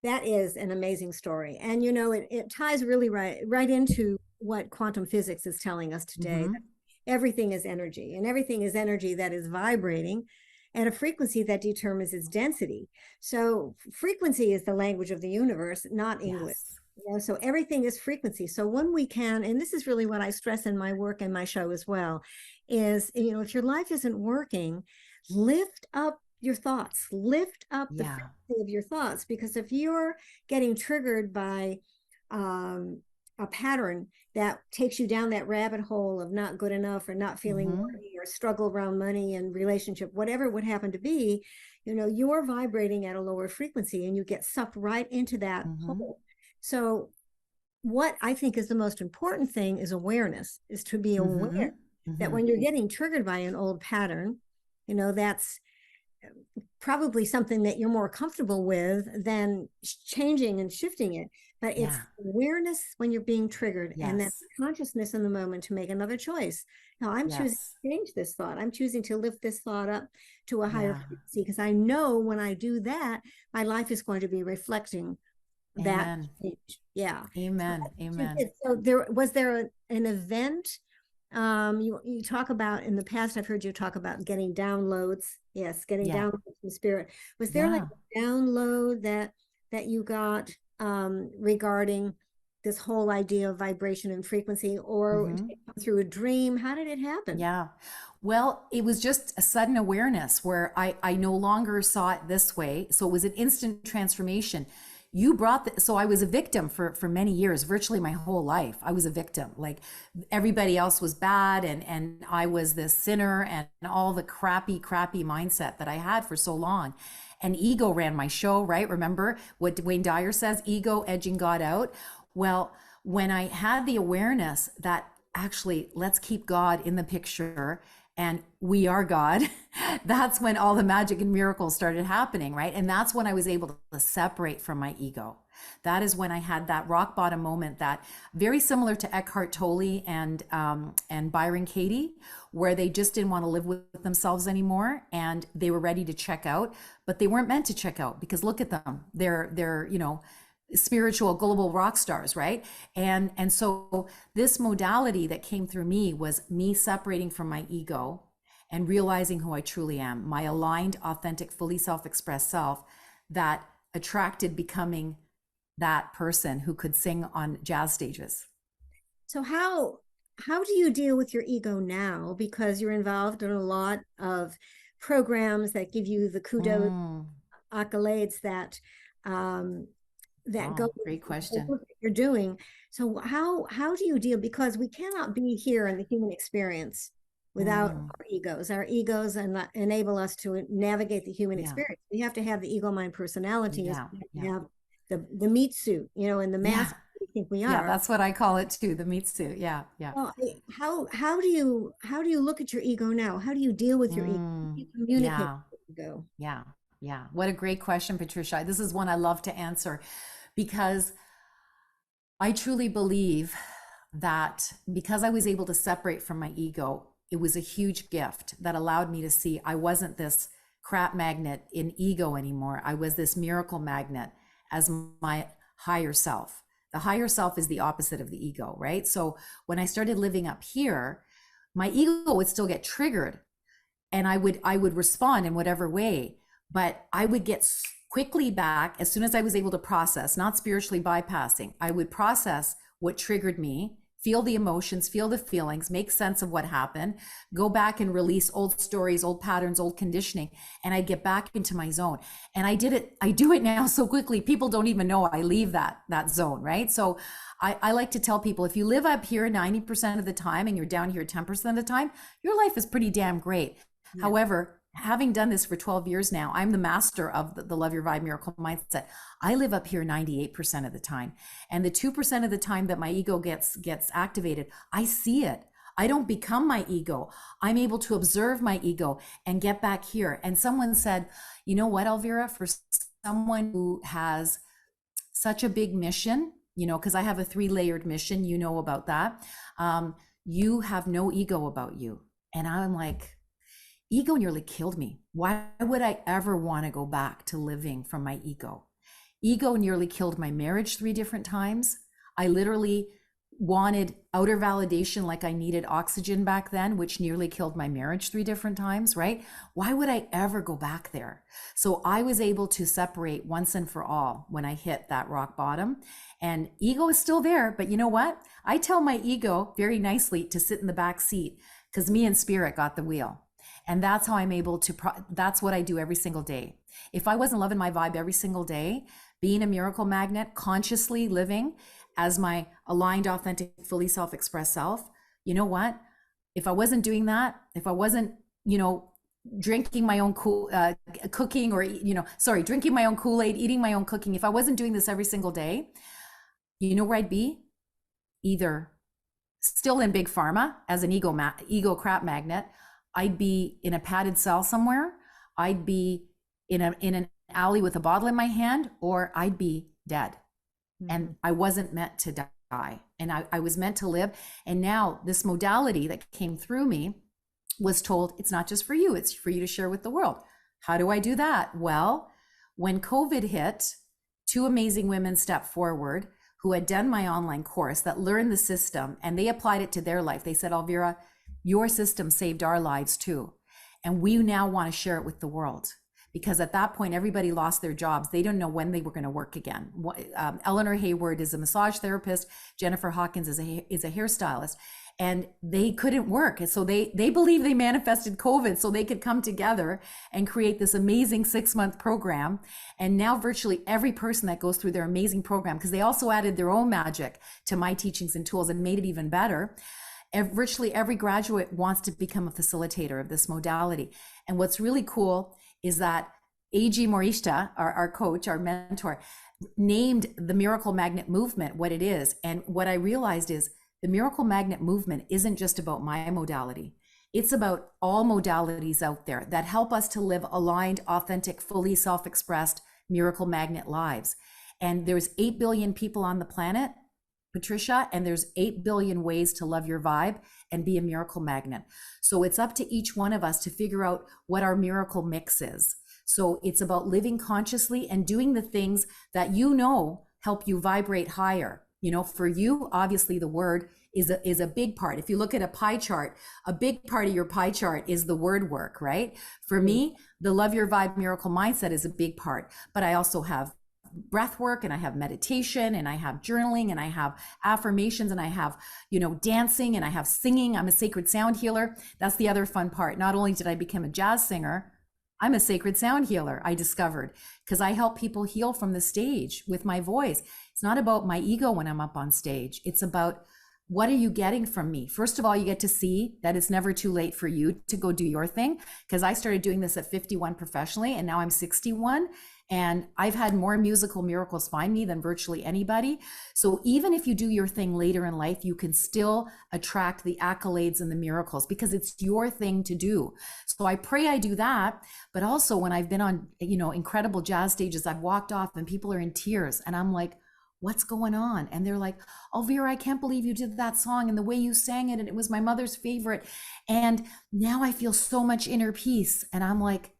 That is an amazing story. And, you know, it ties really right into what quantum physics is telling us today. Mm-hmm. Everything is energy, and everything is energy that is vibrating at a frequency that determines its density. So frequency is the language of the universe, not English. Yes. You know, so everything is frequency. So when we can, and this is really what I stress in my work and my show as well, is, you know, if your life isn't working, lift up your thoughts, lift up the frequency of your thoughts, because if you're getting triggered by a pattern that takes you down that rabbit hole of not good enough or not feeling worthy or struggle around money and relationship, whatever it would happen to be, you're vibrating at a lower frequency and you get sucked right into that hole. So what I think is the most important thing is awareness, is to be aware that when you're getting triggered by an old pattern, that's probably something that you're more comfortable with than changing and shifting it. But it's awareness when you're being triggered, and then consciousness in the moment to make another choice. Now I'm choosing to change this thought. I'm choosing to lift this thought up to a higher frequency, because I know when I do that, my life is going to be reflecting that change. Yeah. Amen. Amen. So was there an event? You talk about, in the past, I've heard you talk about getting downloads. Yes, getting downloads from spirit. Was there like a download that you got regarding this whole idea of vibration and frequency, or through a dream? How did it happen? Yeah. Well, it was just a sudden awareness where I no longer saw it this way. So it was an instant transformation. You brought so I was a victim for many years, virtually my whole life. I was a victim. Like everybody else was bad, and I was this sinner, and all the crappy mindset that I had for so long. And ego ran my show, right? Remember what Wayne Dyer says, ego edging God out. Well, when I had the awareness that actually, let's keep God in the picture and we are God, that's when all the magic and miracles started happening, right? And that's when I was able to separate from my ego. That is when I had that rock bottom moment, that very similar to Eckhart Tolle and Byron Katie, where they just didn't want to live with themselves anymore, and they were ready to check out, but they weren't meant to check out, because look at them, they're spiritual global rock stars, right? And so this modality that came through me was me separating from my ego and realizing who I truly am, my aligned, authentic, fully self-expressed self that attracted becoming that person who could sing on jazz stages. So how do you deal with your ego now? Because you're involved in a lot of programs that give you the kudos, accolades that go. Great question. What you're doing. So how do you deal? Because we cannot be here in the human experience without our egos. Our egos enable us to navigate the human experience. We have to have the ego, mind, personality. We have the meat suit, and the mask we think we are. Yeah, that's what I call it too, the meat suit. Yeah. Well, how do you look at your ego now? How do you deal with your ego? How do you communicate with your ego? Yeah. What a great question, Patricia. This is one I love to answer, because I truly believe that because I was able to separate from my ego, it was a huge gift that allowed me to see I wasn't this crap magnet in ego anymore. I was this miracle magnet as my higher self. The higher self is the opposite of the ego, right? So when I started living up here, my ego would still get triggered, and I would respond in whatever way, but I would get quickly back as soon as I was able to process, not spiritually bypassing. I would process what triggered me, feel the emotions, feel the feelings, make sense of what happened, go back and release old stories, old patterns, old conditioning, and I'd get back into my zone. And I do it now so quickly, people don't even know I leave that zone, right? So I like to tell people, if you live up here 90% of the time and you're down here 10% of the time, your life is pretty damn great. Yeah. However, having done this for 12 years now, I'm the master of the Love Your Vibe Miracle Mindset. I live up here 98% of the time. And the 2% of the time that my ego gets activated, I see it. I don't become my ego. I'm able to observe my ego and get back here. And someone said, you know what, Elvira, for someone who has such a big mission, because I have a 3-layered mission, about that. You have no ego about you. And I'm like, ego nearly killed me. Why would I ever want to go back to living from my ego? Ego nearly killed my marriage 3 different times. I literally wanted outer validation, like I needed oxygen back then, which nearly killed my marriage 3 different times, right? Why would I ever go back there? So I was able to separate once and for all when I hit that rock bottom. And ego is still there, but you know what? I tell my ego very nicely to sit in the back seat, because me and spirit got the wheel. And that's how I'm able to, that's what I do every single day. If I wasn't loving my vibe every single day, being a miracle magnet, consciously living, as my aligned, authentic, fully self-expressed self, you know what? If I wasn't doing that, if I wasn't, drinking my own cooking, or, drinking my own Kool-Aid, eating my own cooking, if I wasn't doing this every single day, you know where I'd be? Either still in big pharma as an ego crap magnet. I'd be in a padded cell somewhere. I'd be in an alley with a bottle in my hand, or I'd be dead. Mm-hmm. And I wasn't meant to die. And I was meant to live. And now this modality that came through me was told, it's not just for you, it's for you to share with the world. How do I do that? Well, when COVID hit, two amazing women stepped forward who had done my online course, that learned the system, and they applied it to their life. They said, Elvira, your system saved our lives too. And we now want to share it with the world. Because at that point, everybody lost their jobs. They don't know when they were going to work again. Eleanor Hayward is a massage therapist. Jennifer Hawkins is a hairstylist. And they couldn't work. And so they believe they manifested COVID so they could come together and create this amazing 6-month program. And now virtually every person that goes through their amazing program, because they also added their own magic to my teachings and tools and made it even better. Virtually every graduate wants to become a facilitator of this modality. And what's really cool is that A.G. Morishita, our coach, our mentor, named the Miracle Magnet movement what it is. And what I realized is the Miracle Magnet movement isn't just about my modality. It's about all modalities out there that help us to live aligned, authentic, fully self-expressed Miracle Magnet lives. And there's 8 billion people on the planet, Patricia, and there's 8 billion ways to love your vibe and be a miracle magnet. So it's up to each one of us to figure out what our miracle mix is. So it's about living consciously and doing the things that help you vibrate higher. For you, obviously the word is a big part. If you look at a pie chart, a big part of your pie chart is the word work, right? For me, the Love Your Vibe Miracle Mindset is a big part, but I also have breath work, and I have meditation, and I have journaling, and I have affirmations, and I have, dancing, and I have singing. I'm a sacred sound healer. That's the other fun part. Not only did I become a jazz singer, I'm a sacred sound healer, I discovered, because I help people heal from the stage with my voice. It's not about my ego when I'm up on stage. It's about, what are you getting from me? First of all, you get to see that it's never too late for you to go do your thing, because I started doing this at 51 professionally, and now I'm 61. And I've had more musical miracles find me than virtually anybody. So even if you do your thing later in life, you can still attract the accolades and the miracles, because it's your thing to do. So I pray I do that. But also when I've been on, incredible jazz stages, I've walked off and people are in tears, and I'm like, what's going on? And they're like, Elvira, I can't believe you did that song and the way you sang it. And it was my mother's favorite. And now I feel so much inner peace. And I'm like,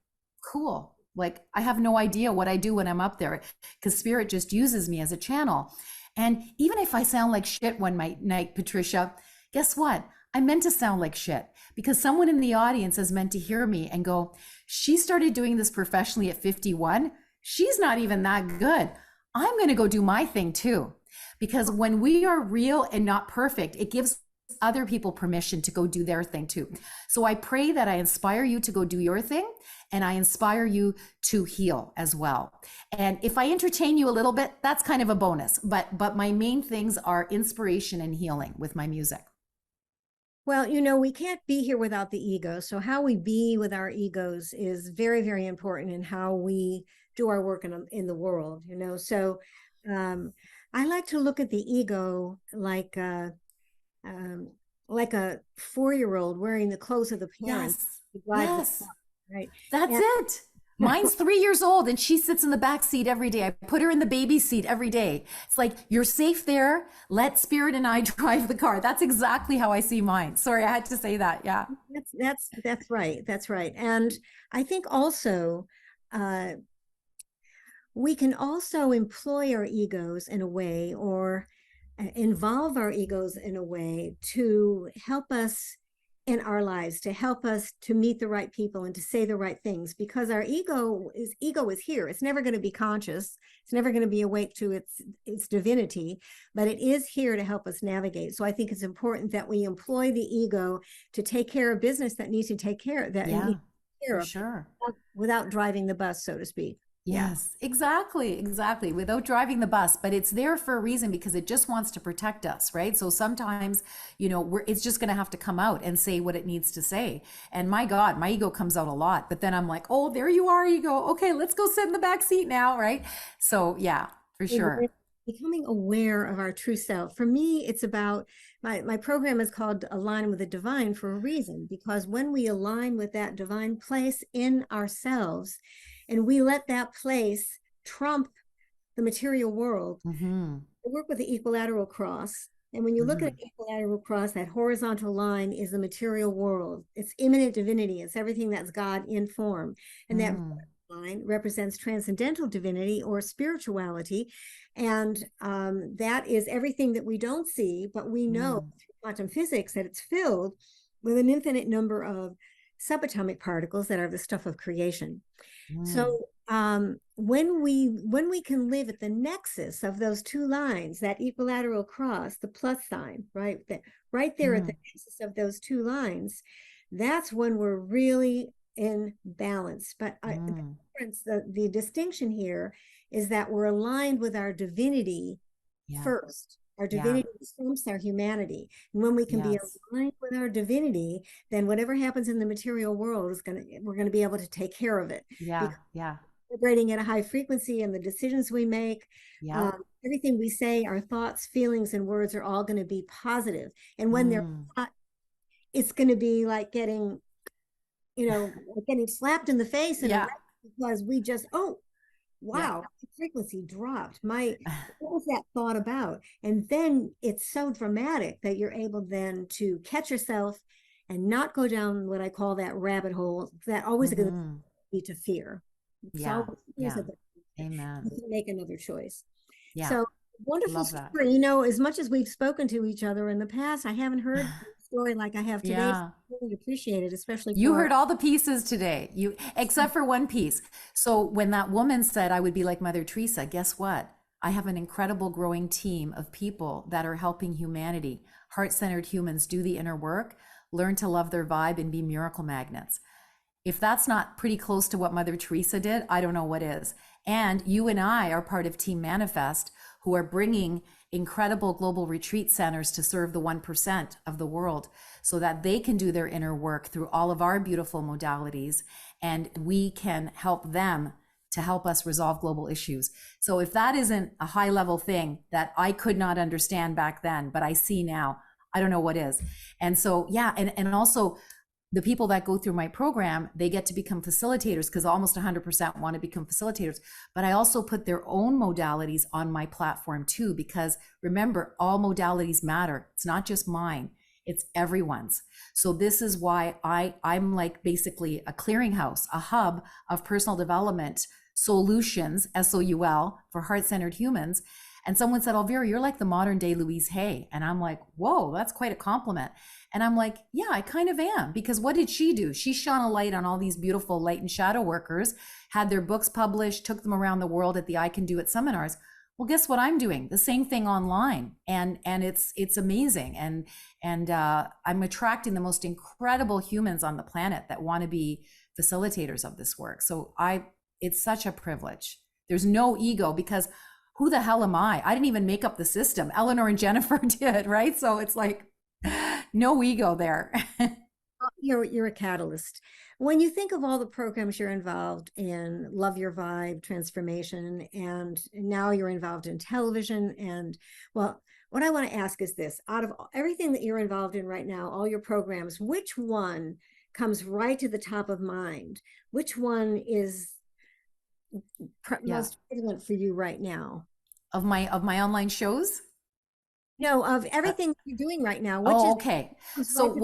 cool. Like, I have no idea what I do when I'm up there, because spirit just uses me as a channel. And even if I sound like shit one night, Patricia, guess what? I meant to sound like shit, because someone in the audience is meant to hear me and go, she started doing this professionally at 51. She's not even that good. I'm going to go do my thing too. Because when we are real and not perfect, it gives other people permission to go do their thing too. So I pray that I inspire you to go do your thing, and I inspire you to heal as well. And if I entertain you a little bit, that's kind of a bonus, but my main things are inspiration and healing with my music. Well, we can't be here without the ego. So how we be with our egos is very, very important in how we do our work in the world, So I like to look at the ego like a 4-year-old wearing the clothes of the parents. Yes. Right. That's it. Mine's 3 years old and she sits in the back seat every day. I put her in the baby seat every day. It's like, you're safe there. Let spirit and I drive the car. That's exactly how I see mine. Sorry, I had to say that. Yeah. That's right. That's right. And I think also, we can also employ our egos in a way, or involve our egos in a way to help us in our lives, to help us to meet the right people and to say the right things, because our ego is here. It's never going to be conscious. It's never going to be awake to its divinity, but it is here to help us navigate. So I think it's important that we employ the ego to take care of business that needs to take care of that. Yeah, for sure. Without driving the bus, so to speak. Yeah. Yes, exactly, exactly. Without driving the bus, but it's there for a reason because it just wants to protect us, right? So sometimes, it's just going to have to come out and say what it needs to say. And my God, my ego comes out a lot, but then I'm like, oh, there you are, ego. Okay, let's go sit in the back seat now, right? So yeah, for sure. Becoming aware of our true self. For me, it's about my program is called Align with the Divine for a reason, because when we align with that divine place in ourselves and we let that place trump the material world, Mm-hmm. I work with the equilateral cross. And when you look at Mm-hmm. an equilateral cross, that horizontal line is the material world. It's immanent divinity. It's everything that's God in form. And that Mm. line represents transcendental divinity or spirituality. And that is everything that we don't see, but we know Mm. through quantum physics that it's filled with an infinite number of subatomic particles that are the stuff of creation. Mm. So when we can live at the nexus of those two lines, that equilateral cross, the plus sign, right, right there at the Mm. nexus of those two lines, that's when we're really in balance. But Mm. the distinction here is that we're aligned with our divinity Yeah. first. Our Yeah. divinity trumps our humanity. And when we can be Yes. aligned with our divinity, then whatever happens in the material world we're going to be able to take care of it, Yeah. because Yeah. vibrating at a high frequency, and the decisions we make, Yep. everything we say, our thoughts, feelings, and words are all going to be positive. And when they're Mm. not, it's going to be like getting slapped in the face in a Yeah. wreck, because we just, oh, Yeah. wow, the frequency dropped. What was that thought about? And then it's so dramatic that you're able then to catch yourself and not go down what I call that rabbit hole that always going to Mm-hmm. lead to fear. It's Yeah. always fears Yeah. at the you Amen. can make another choice. Yeah. So wonderful Love that. story. As much as we've spoken to each other in the past, I haven't heard a story like I have today. So Yeah. I really appreciate it, especially You for heard all the pieces today. Except for one piece. So when that woman said I would be like Mother Teresa, guess what? I have an incredible growing team of people that are helping humanity, heart-centered humans do the inner work, learn to love their vibe and be miracle magnets. If that's not pretty close to what Mother Teresa did, I don't know what is. And you and I are part of Team Manifest, who are bringing incredible global retreat centers to serve the 1% of the world so that they can do their inner work through all of our beautiful modalities, and we can help them to help us resolve global issues. So if that isn't a high level thing that I could not understand back then, but I see now, I don't know what is. And so, yeah, and also the people that go through my program, they get to become facilitators because almost 100% want to become facilitators. But I also put their own modalities on my platform too, because remember, all modalities matter. It's not just mine, it's everyone's. So this is why I'm like basically a clearinghouse, a hub of personal development solutions, SOUL, for heart-centered humans. And someone said, Elvira, you're like the modern day Louise Hay. And I'm like, whoa, that's quite a compliment. And I'm like, yeah, I kind of am. Because what did she do? She shone a light on all these beautiful light and shadow workers, had their books published, took them around the world at the I Can Do It seminars. Well, guess what I'm doing? The same thing online. And it's amazing. And I'm attracting the most incredible humans on the planet that want to be facilitators of this work. So it's such a privilege. There's no ego, because who the hell am I? I didn't even make up the system. Eleanor and Jennifer did, right? So it's like no ego there. you're a catalyst. When you think of all the programs you're involved in, Love Your Vibe, Transformation, and now you're involved in television. And well, what I want to ask is this: out of everything that you're involved in right now, all your programs, which one comes right to the top of mind? Which one is Yeah. most prevalent for you right now? Of my online shows? No, of everything you're doing right now, which Oh, is okay. comes So right to the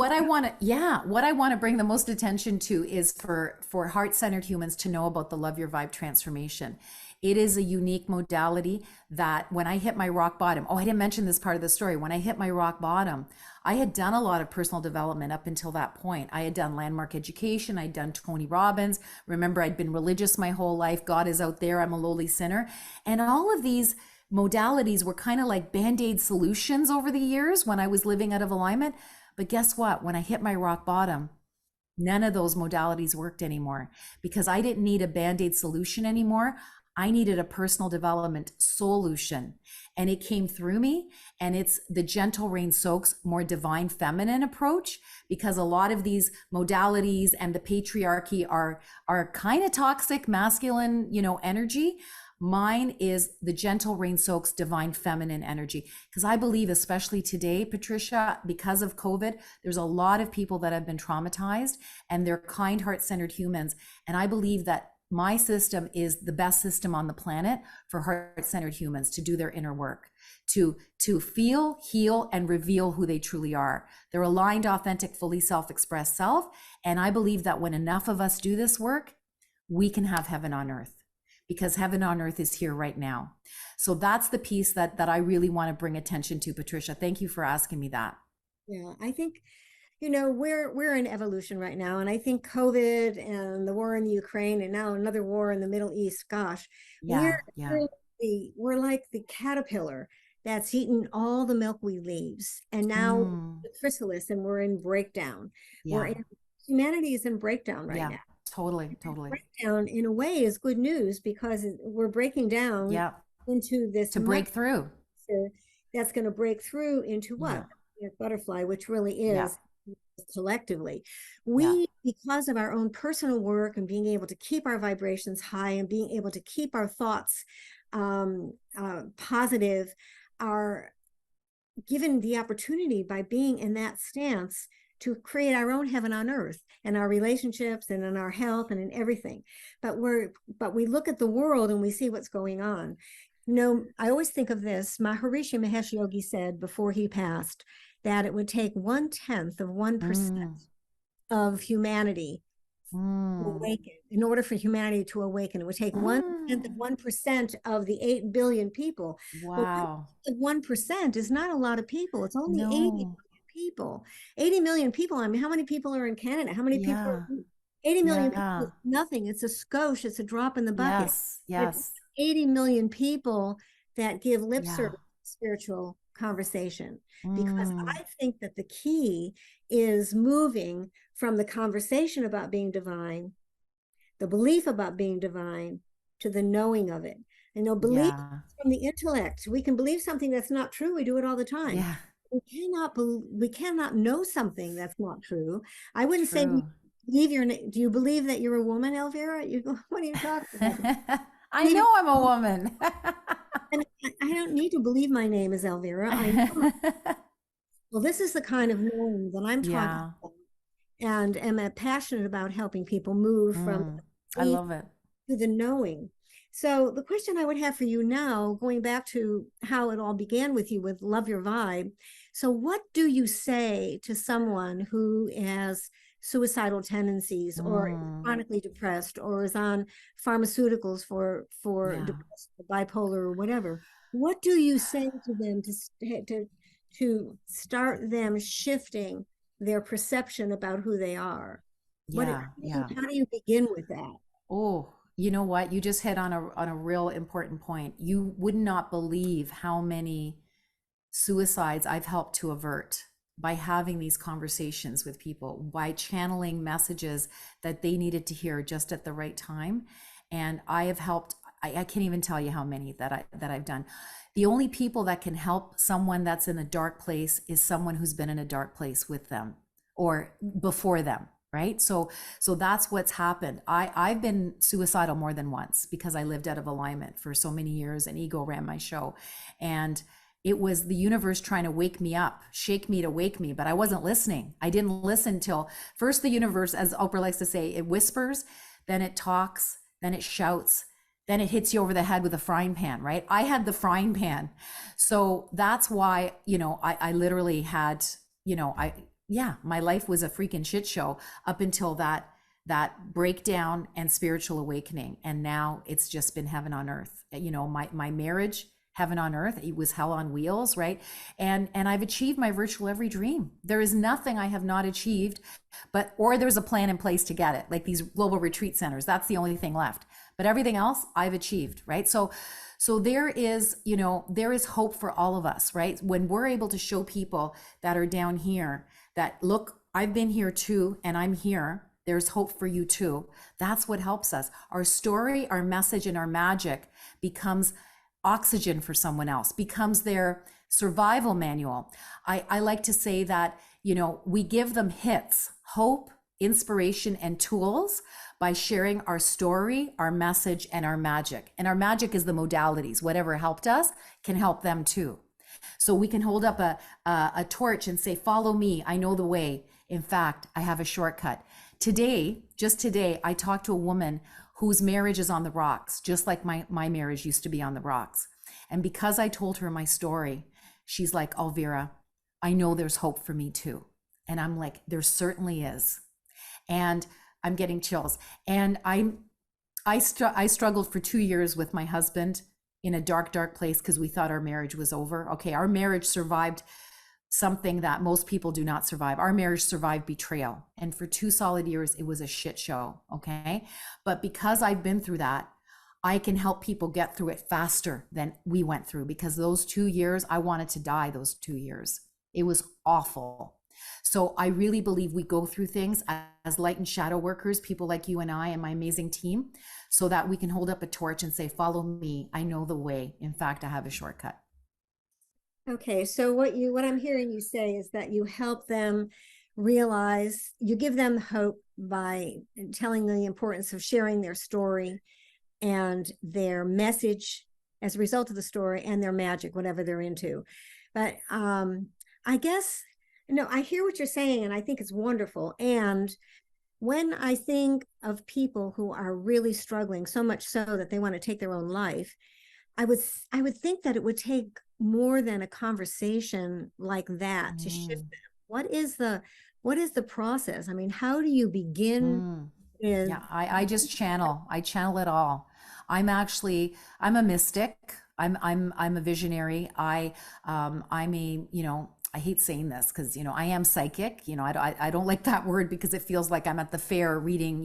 top? what I want to bring the most attention to is for heart-centered humans to know about the Love Your Vibe transformation. It is a unique modality that when I hit my rock bottom, oh, I didn't mention this part of the story. When I hit my rock bottom, I had done a lot of personal development up until that point. I had done landmark education. I'd done Tony Robbins. Remember, I'd been religious my whole life. God is out there. I'm a lowly sinner. And all of these modalities were kind of like band-aid solutions over the years when I was living out of alignment. But guess what? When I hit my rock bottom, None of those modalities worked anymore because I didn't need a Band-Aid solution anymore. I needed a personal development solution, and it came through me. And it's the gentle rain soaks, more divine feminine approach, because a lot of these modalities and the patriarchy are kind of toxic masculine, energy. Mine is the gentle rain soaks divine feminine energy. Because I believe, especially today, Patricia, because of COVID, there's a lot of people that have been traumatized, and they're kind, heart-centered humans. And I believe that my system is the best system on the planet for heart-centered humans to do their inner work, to feel, heal, and reveal who they truly are. They're aligned, authentic, fully self-expressed self. And I believe that when enough of us do this work, we can have heaven on earth, because heaven on earth is here right now. So that's the piece that I really want to bring attention to, Patricia. Thank you for asking me that. Yeah, I think, we're in evolution right now. And I think COVID and the war in the Ukraine and now another war in the Middle East, gosh, Yeah. we're like the caterpillar that's eaten all the milkweed leaves. And now the chrysalis, and we're in breakdown. Yeah. Humanity is in breakdown right Yeah. now. Totally. Breakdown in a way is good news, because we're breaking down into this to break through. That's going to break through into what? Butterfly, which really is collectively. Because of our own personal work and being able to keep our vibrations high and being able to keep our thoughts positive, are given the opportunity by being in that stance to create our own heaven on earth and our relationships and in our health and in everything. But we look at the world and we see what's going on. I always think of this. Maharishi Mahesh Yogi said before he passed that it would take 1/10 of 1% of humanity to awaken. In order for humanity to awaken, it would take 1/10 of 1% of the 8 billion people. Wow. Well, 1% is not a lot of people. It's only 80 million people. 80 million people. I mean, how many people are in Canada? How many people are 80 million people is nothing. It's a skosh. It's a drop in the bucket. Yes. 80 million people that give lip service to spiritual conversation. Because I think that the key is moving from the conversation about being divine, the belief about being divine, to the knowing of it. Belief from the intellect. We can believe something that's not true. We do it all the time. Yeah. We cannot know something that's not true. I wouldn't say do you believe that you're a woman, Elvira? What are you talking about? I know I'm a woman. And I don't need to believe my name is Elvira. I know. Well, this is the kind of knowing that I'm talking about, and am passionate about helping people move from I love it. to the knowing. So the question I would have for you now, going back to how it all began with you with Love Your Vibe. So what do you say to someone who has suicidal tendencies or is chronically depressed or is on pharmaceuticals for depressed, bipolar or whatever? What do you say to them to start them shifting their perception about who they are? How do you begin with that? Oh, you know what? You just hit on a real important point. You would not believe how many suicides I've helped to avert by having these conversations with people, by channeling messages that they needed to hear just at the right time. And I have helped, I can't even tell you how many that I've done. The only people that can help someone that's in a dark place is someone who's been in a dark place with them or before them, right? So that's what's happened. I've been suicidal more than once because I lived out of alignment for so many years and ego ran my show. And it was the universe trying to wake me up, shake me to wake me, but I wasn't listening. I didn't listen till first the universe, as Oprah likes to say, it whispers, then it talks, then it shouts, then it hits you over the head with a frying pan, right? I had the frying pan. So that's why, I literally had, my life was a freaking shit show up until that breakdown and spiritual awakening. And now it's just been heaven on earth. My marriage, heaven on earth, it was hell on wheels, right? And I've achieved my virtual every dream. There is nothing I have not achieved, or there's a plan in place to get it, like these global retreat centers. That's the only thing left. But everything else I've achieved, right? So there is, there is hope for all of us, right? When we're able to show people that are down here that look I've been here too, and I'm here. There's hope for you too. That's what helps us. Our story, our message, and our magic becomes oxygen for someone else, becomes their survival manual. I like to say that, we give them hits, hope, inspiration, and tools by sharing our story, our message, and our magic. And our magic is the modalities. Whatever helped us can help them too. So we can hold up a torch and say, follow me, I know the way. In fact, I have a shortcut. Just today, I talked to a woman whose marriage is on the rocks, just like my marriage used to be on the rocks. And because I told her my story, she's like, Elvira, I know there's hope for me too. And I'm like, there certainly is. And I'm getting chills. And I struggled for 2 years with my husband in a dark, dark place because we thought our marriage was over. Okay, our marriage survived something that most people do not survive. Our marriage survived betrayal. And for 2 solid years, it was a shit show. Okay. But because I've been through that, I can help people get through it faster than we went through, because those 2 years, I wanted to die those 2 years. It was awful. So I really believe we go through things as light and shadow workers, people like you and I and my amazing team, so that we can hold up a torch and say, follow me, I know the way. In fact, I have a shortcut. Okay, so what I'm hearing you say is that you help them realize, you give them hope by telling them the importance of sharing their story and their message as a result of the story, and their magic, whatever they're into. But I guess, I hear what you're saying, and I think it's wonderful. And when I think of people who are really struggling, so much so that they want to take their own life, I would think that it would take more than a conversation like that to shift them. What is the process? I mean, how do you begin? Yeah, I just channel. I channel it all. I'm a mystic. I'm a visionary. I'm I hate saying this because, I am psychic. I don't like that word because it feels like I'm at the fair reading,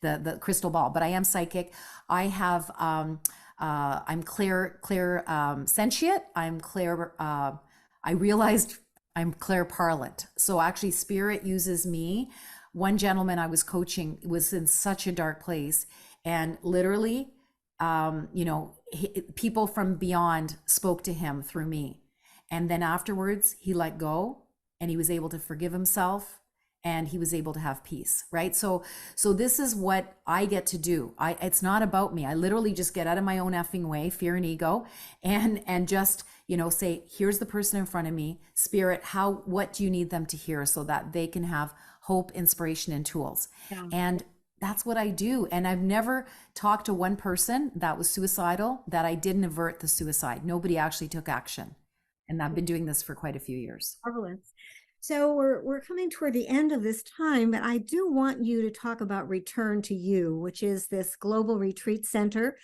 the crystal ball, but I am psychic. I have, I'm clear, sentient. I'm clear. I realized I'm clairparlant. So actually spirit uses me. One gentleman I was coaching was in such a dark place, and literally, people from beyond spoke to him through me. And then afterwards he let go, and he was able to forgive himself, and he was able to have peace, right? So this is what I get to do. It's not about me. I literally just get out of my own effing way, fear and ego, and just, say, here's the person in front of me, spirit, what do you need them to hear so that they can have hope, inspiration, and tools. Yeah. And that's what I do. And I've never talked to one person that was suicidal that I didn't avert the suicide. Nobody actually took action. And I've been doing this for quite a few years. Marvelous. So we're coming toward the end of this time, but I do want you to talk about Return to You, which is this global retreat center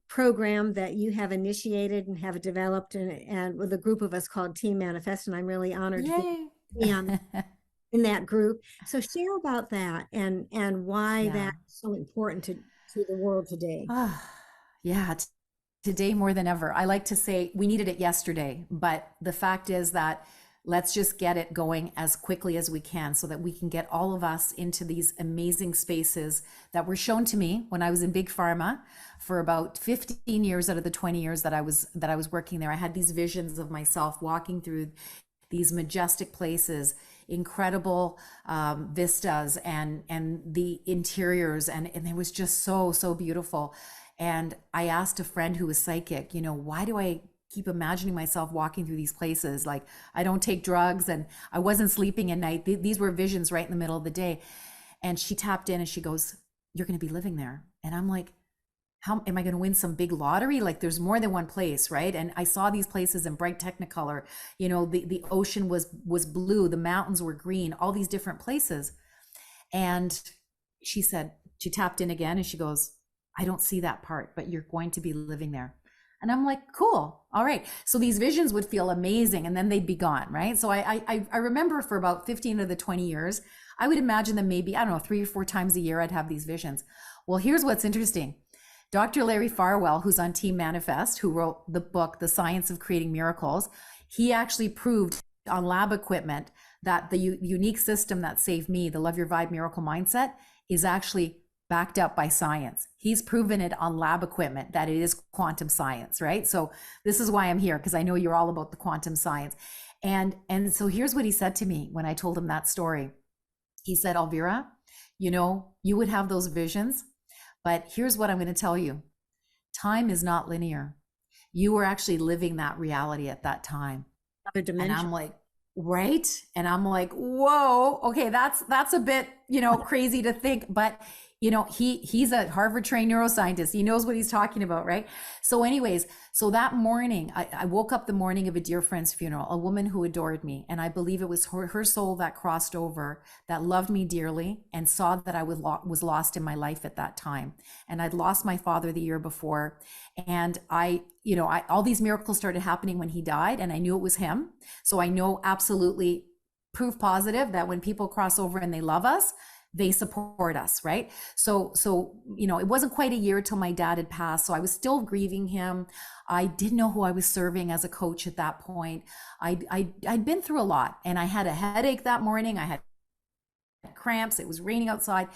program that you have initiated and have developed, and with a group of us called Team Manifest. And I'm really honored to be in that group. So share about that and why that's so important to the world today. Today more than ever. I like to say we needed it yesterday, but the fact is that let's just get it going as quickly as we can so that we can get all of us into these amazing spaces that were shown to me when I was in Big Pharma for about 15 years out of the 20 years that I was working there. I had these visions of myself walking through these majestic places, incredible vistas, and the interiors, and it was just so beautiful. And I asked a friend who was psychic, why do I keep imagining myself walking through these places? Like, I don't take drugs and I wasn't sleeping at night. These were visions right in the middle of the day. And she tapped in and she goes, you're going to be living there. And I'm like, how am I going to win some big lottery? Like, there's more than one place, right? And I saw these places in bright technicolor. The ocean was blue, the mountains were green, all these different places. And she tapped in again and she goes, I don't see that part, but you're going to be living there. And I'm like, cool. All right. So these visions would feel amazing and then they'd be gone, right? So I remember for about 15 of the 20 years, I would imagine them maybe, 3 or 4 times a year, I'd have these visions. Well, here's what's interesting. Dr. Larry Farwell, who's on Team Manifest, who wrote the book, The Science of Creating Miracles, he actually proved on lab equipment that the unique system that saved me, the Love Your Vibe Miracle Mindset, is actually backed up by science. He's proven it on lab equipment that it is quantum science, right? So this is why I'm here, because I know you're all about the quantum science. And so here's what he said to me when I told him that story. He said, Elvira, you know, you would have those visions, but here's what I'm going to tell you. Time is not linear. You were actually living that reality at that time. Other dimension. And I'm like, right? And I'm like, whoa, okay, that's a bit, you know, crazy to think, but you know, he's a Harvard trained neuroscientist. He knows what he's talking about, right? So anyways, so that morning, I woke up the morning of a dear friend's funeral, a woman who adored me. And I believe it was her soul that crossed over, that loved me dearly and saw that I was lost in my life at that time. And I'd lost my father the year before. And all these miracles started happening when he died, and I knew it was him. So I know absolutely proof positive that when people cross over and they love us, they support us, right? So, you know, it wasn't quite a year till my dad had passed. So I was still grieving him. I didn't know who I was serving as a coach at that point. I'd been through a lot, and I had a headache that morning. I had cramps. It was raining outside,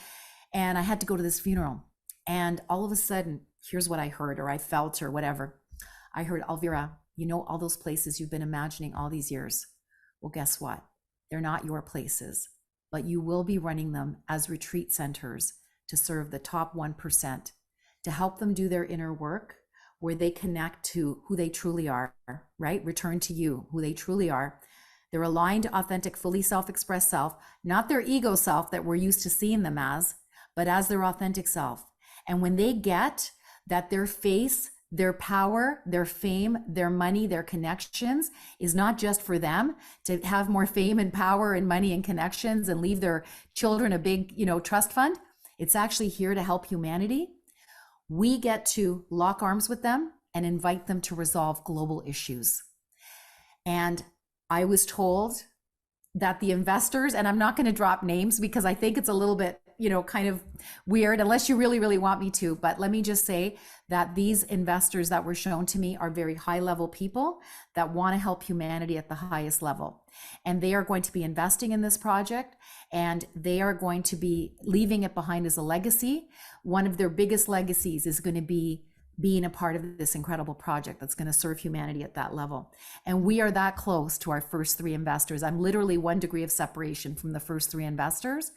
and I had to go to this funeral. And all of a sudden, here's what I heard, or I felt, or whatever. I heard, Elvira, you know, all those places you've been imagining all these years. Well, guess what? They're not your places, but you will be running them as retreat centers to serve the top 1%, to help them do their inner work where they connect to who they truly are, right? Return to you, who they truly are. Their aligned, authentic, fully self-expressed self, not their ego self that we're used to seeing them as, but as their authentic self. And when they get that their face, their power, their fame, their money, their connections is not just for them to have more fame and power and money and connections and leave their children a big, you know, trust fund. It's actually here to help humanity. We get to lock arms with them and invite them to resolve global issues. And I was told that the investors, and I'm not going to drop names because I think it's a little bit, you know, kind of weird unless you really, really want me to. But let me just say that these investors that were shown to me are very high level people that want to help humanity at the highest level. And they are going to be investing in this project, and they are going to be leaving it behind as a legacy. One of their biggest legacies is going to be being a part of this incredible project that's going to serve humanity at that level. And we are that close to our first 3 investors. I'm literally 1 degree of separation from the first 3 investors.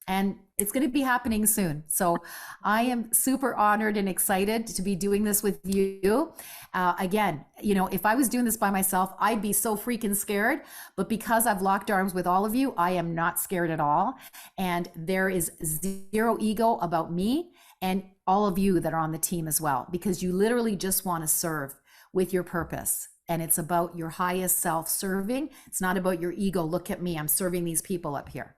And it's going to be happening soon. So I am super honored and excited to be doing this with you. Again, you know, if I was doing this by myself, I'd be so freaking scared. But because I've locked arms with all of you, I am not scared at all. And there is zero ego about me and all of you that are on the team as well, because you literally just want to serve with your purpose. And it's about your highest self serving. It's not about your ego. Look at me, I'm serving these people up here.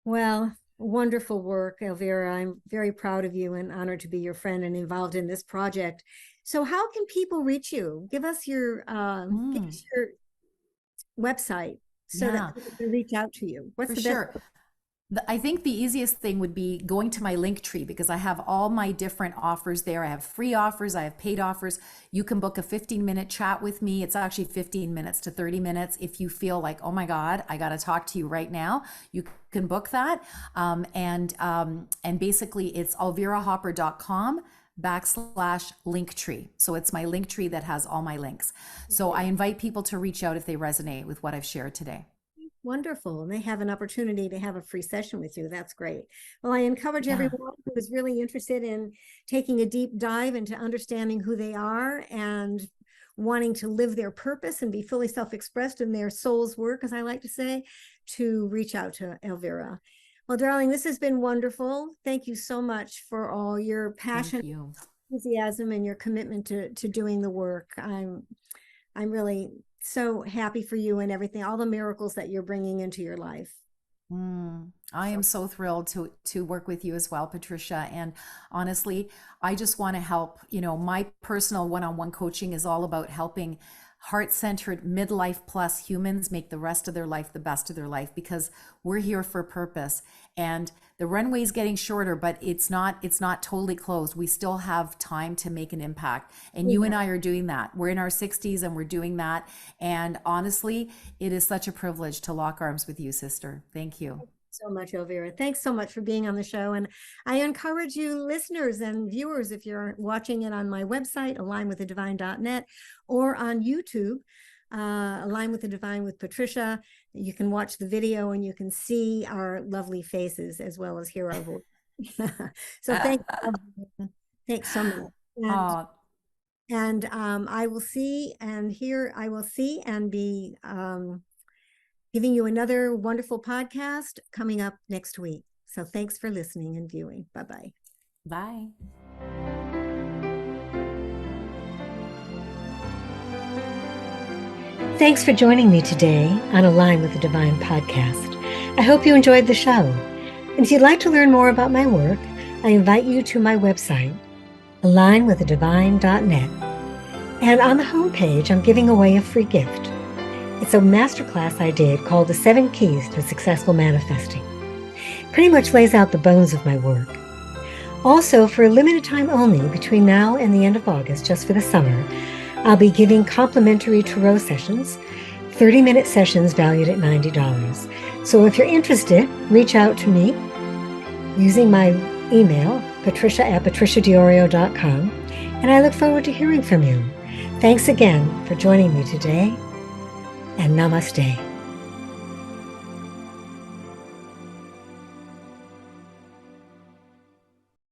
Well, wonderful work, Elvira. I'm very proud of you and honored to be your friend and involved in this project. So how can people reach you? Give us your website so that people can reach out to you. What's the best? I think the easiest thing would be going to my link tree, because I have all my different offers there. I have free offers, I have paid offers. You can book a 15-minute chat with me. It's actually 15 minutes to 30 minutes. If you feel like, oh my God, I got to talk to you right now, you can book that. And basically it's elvirahopper.com/linktree. So it's my link tree that has all my links. So I invite people to reach out if they resonate with what I've shared today. Wonderful. And they have an opportunity to have a free session with you. That's great. Well, I encourage everyone who is really interested in taking a deep dive into understanding who they are and wanting to live their purpose and be fully self-expressed in their soul's work, as I like to say, to reach out to Elvira. Well, darling, this has been wonderful. Thank you so much for all your passion, enthusiasm, and your commitment to doing the work. I'm really so happy for you and everything, all the miracles that you're bringing into your life. I am so thrilled to work with you as well, Patricia. And honestly, I just want to help. You know, my personal one-on-one coaching is all about helping heart-centered midlife plus humans make the rest of their life the best of their life, because we're here for a purpose. And the runway's getting shorter, but it's not totally closed. We still have time to make an impact. And you and I are doing that. We're in our 60s and we're doing that. And honestly, it is such a privilege to lock arms with you, sister. Thank you so much, Elvira. Thanks so much for being on the show. And I encourage you listeners and viewers, if you're watching it on my website, alignwiththedivine.net, or on YouTube, Align with the Divine with Patricia, you can watch the video and you can see our lovely faces as well as hear our voice. So thanks so much. And I will see and be giving you another wonderful podcast coming up next week. So thanks for listening and viewing. Bye-bye. Bye. Thanks for joining me today on Align with the Divine podcast. I hope you enjoyed the show. And if you'd like to learn more about my work, I invite you to my website, alignwiththedivine.net. And on the homepage, I'm giving away a free gift. It's a masterclass I did called The 7 Keys to Successful Manifesting. Pretty much lays out the bones of my work. Also, for a limited time only, between now and the end of August, just for the summer, I'll be giving complimentary tarot sessions, 30-minute sessions valued at $90. So if you're interested, reach out to me using my email, patricia@patriciadiorio.com, and I look forward to hearing from you. Thanks again for joining me today, and namaste.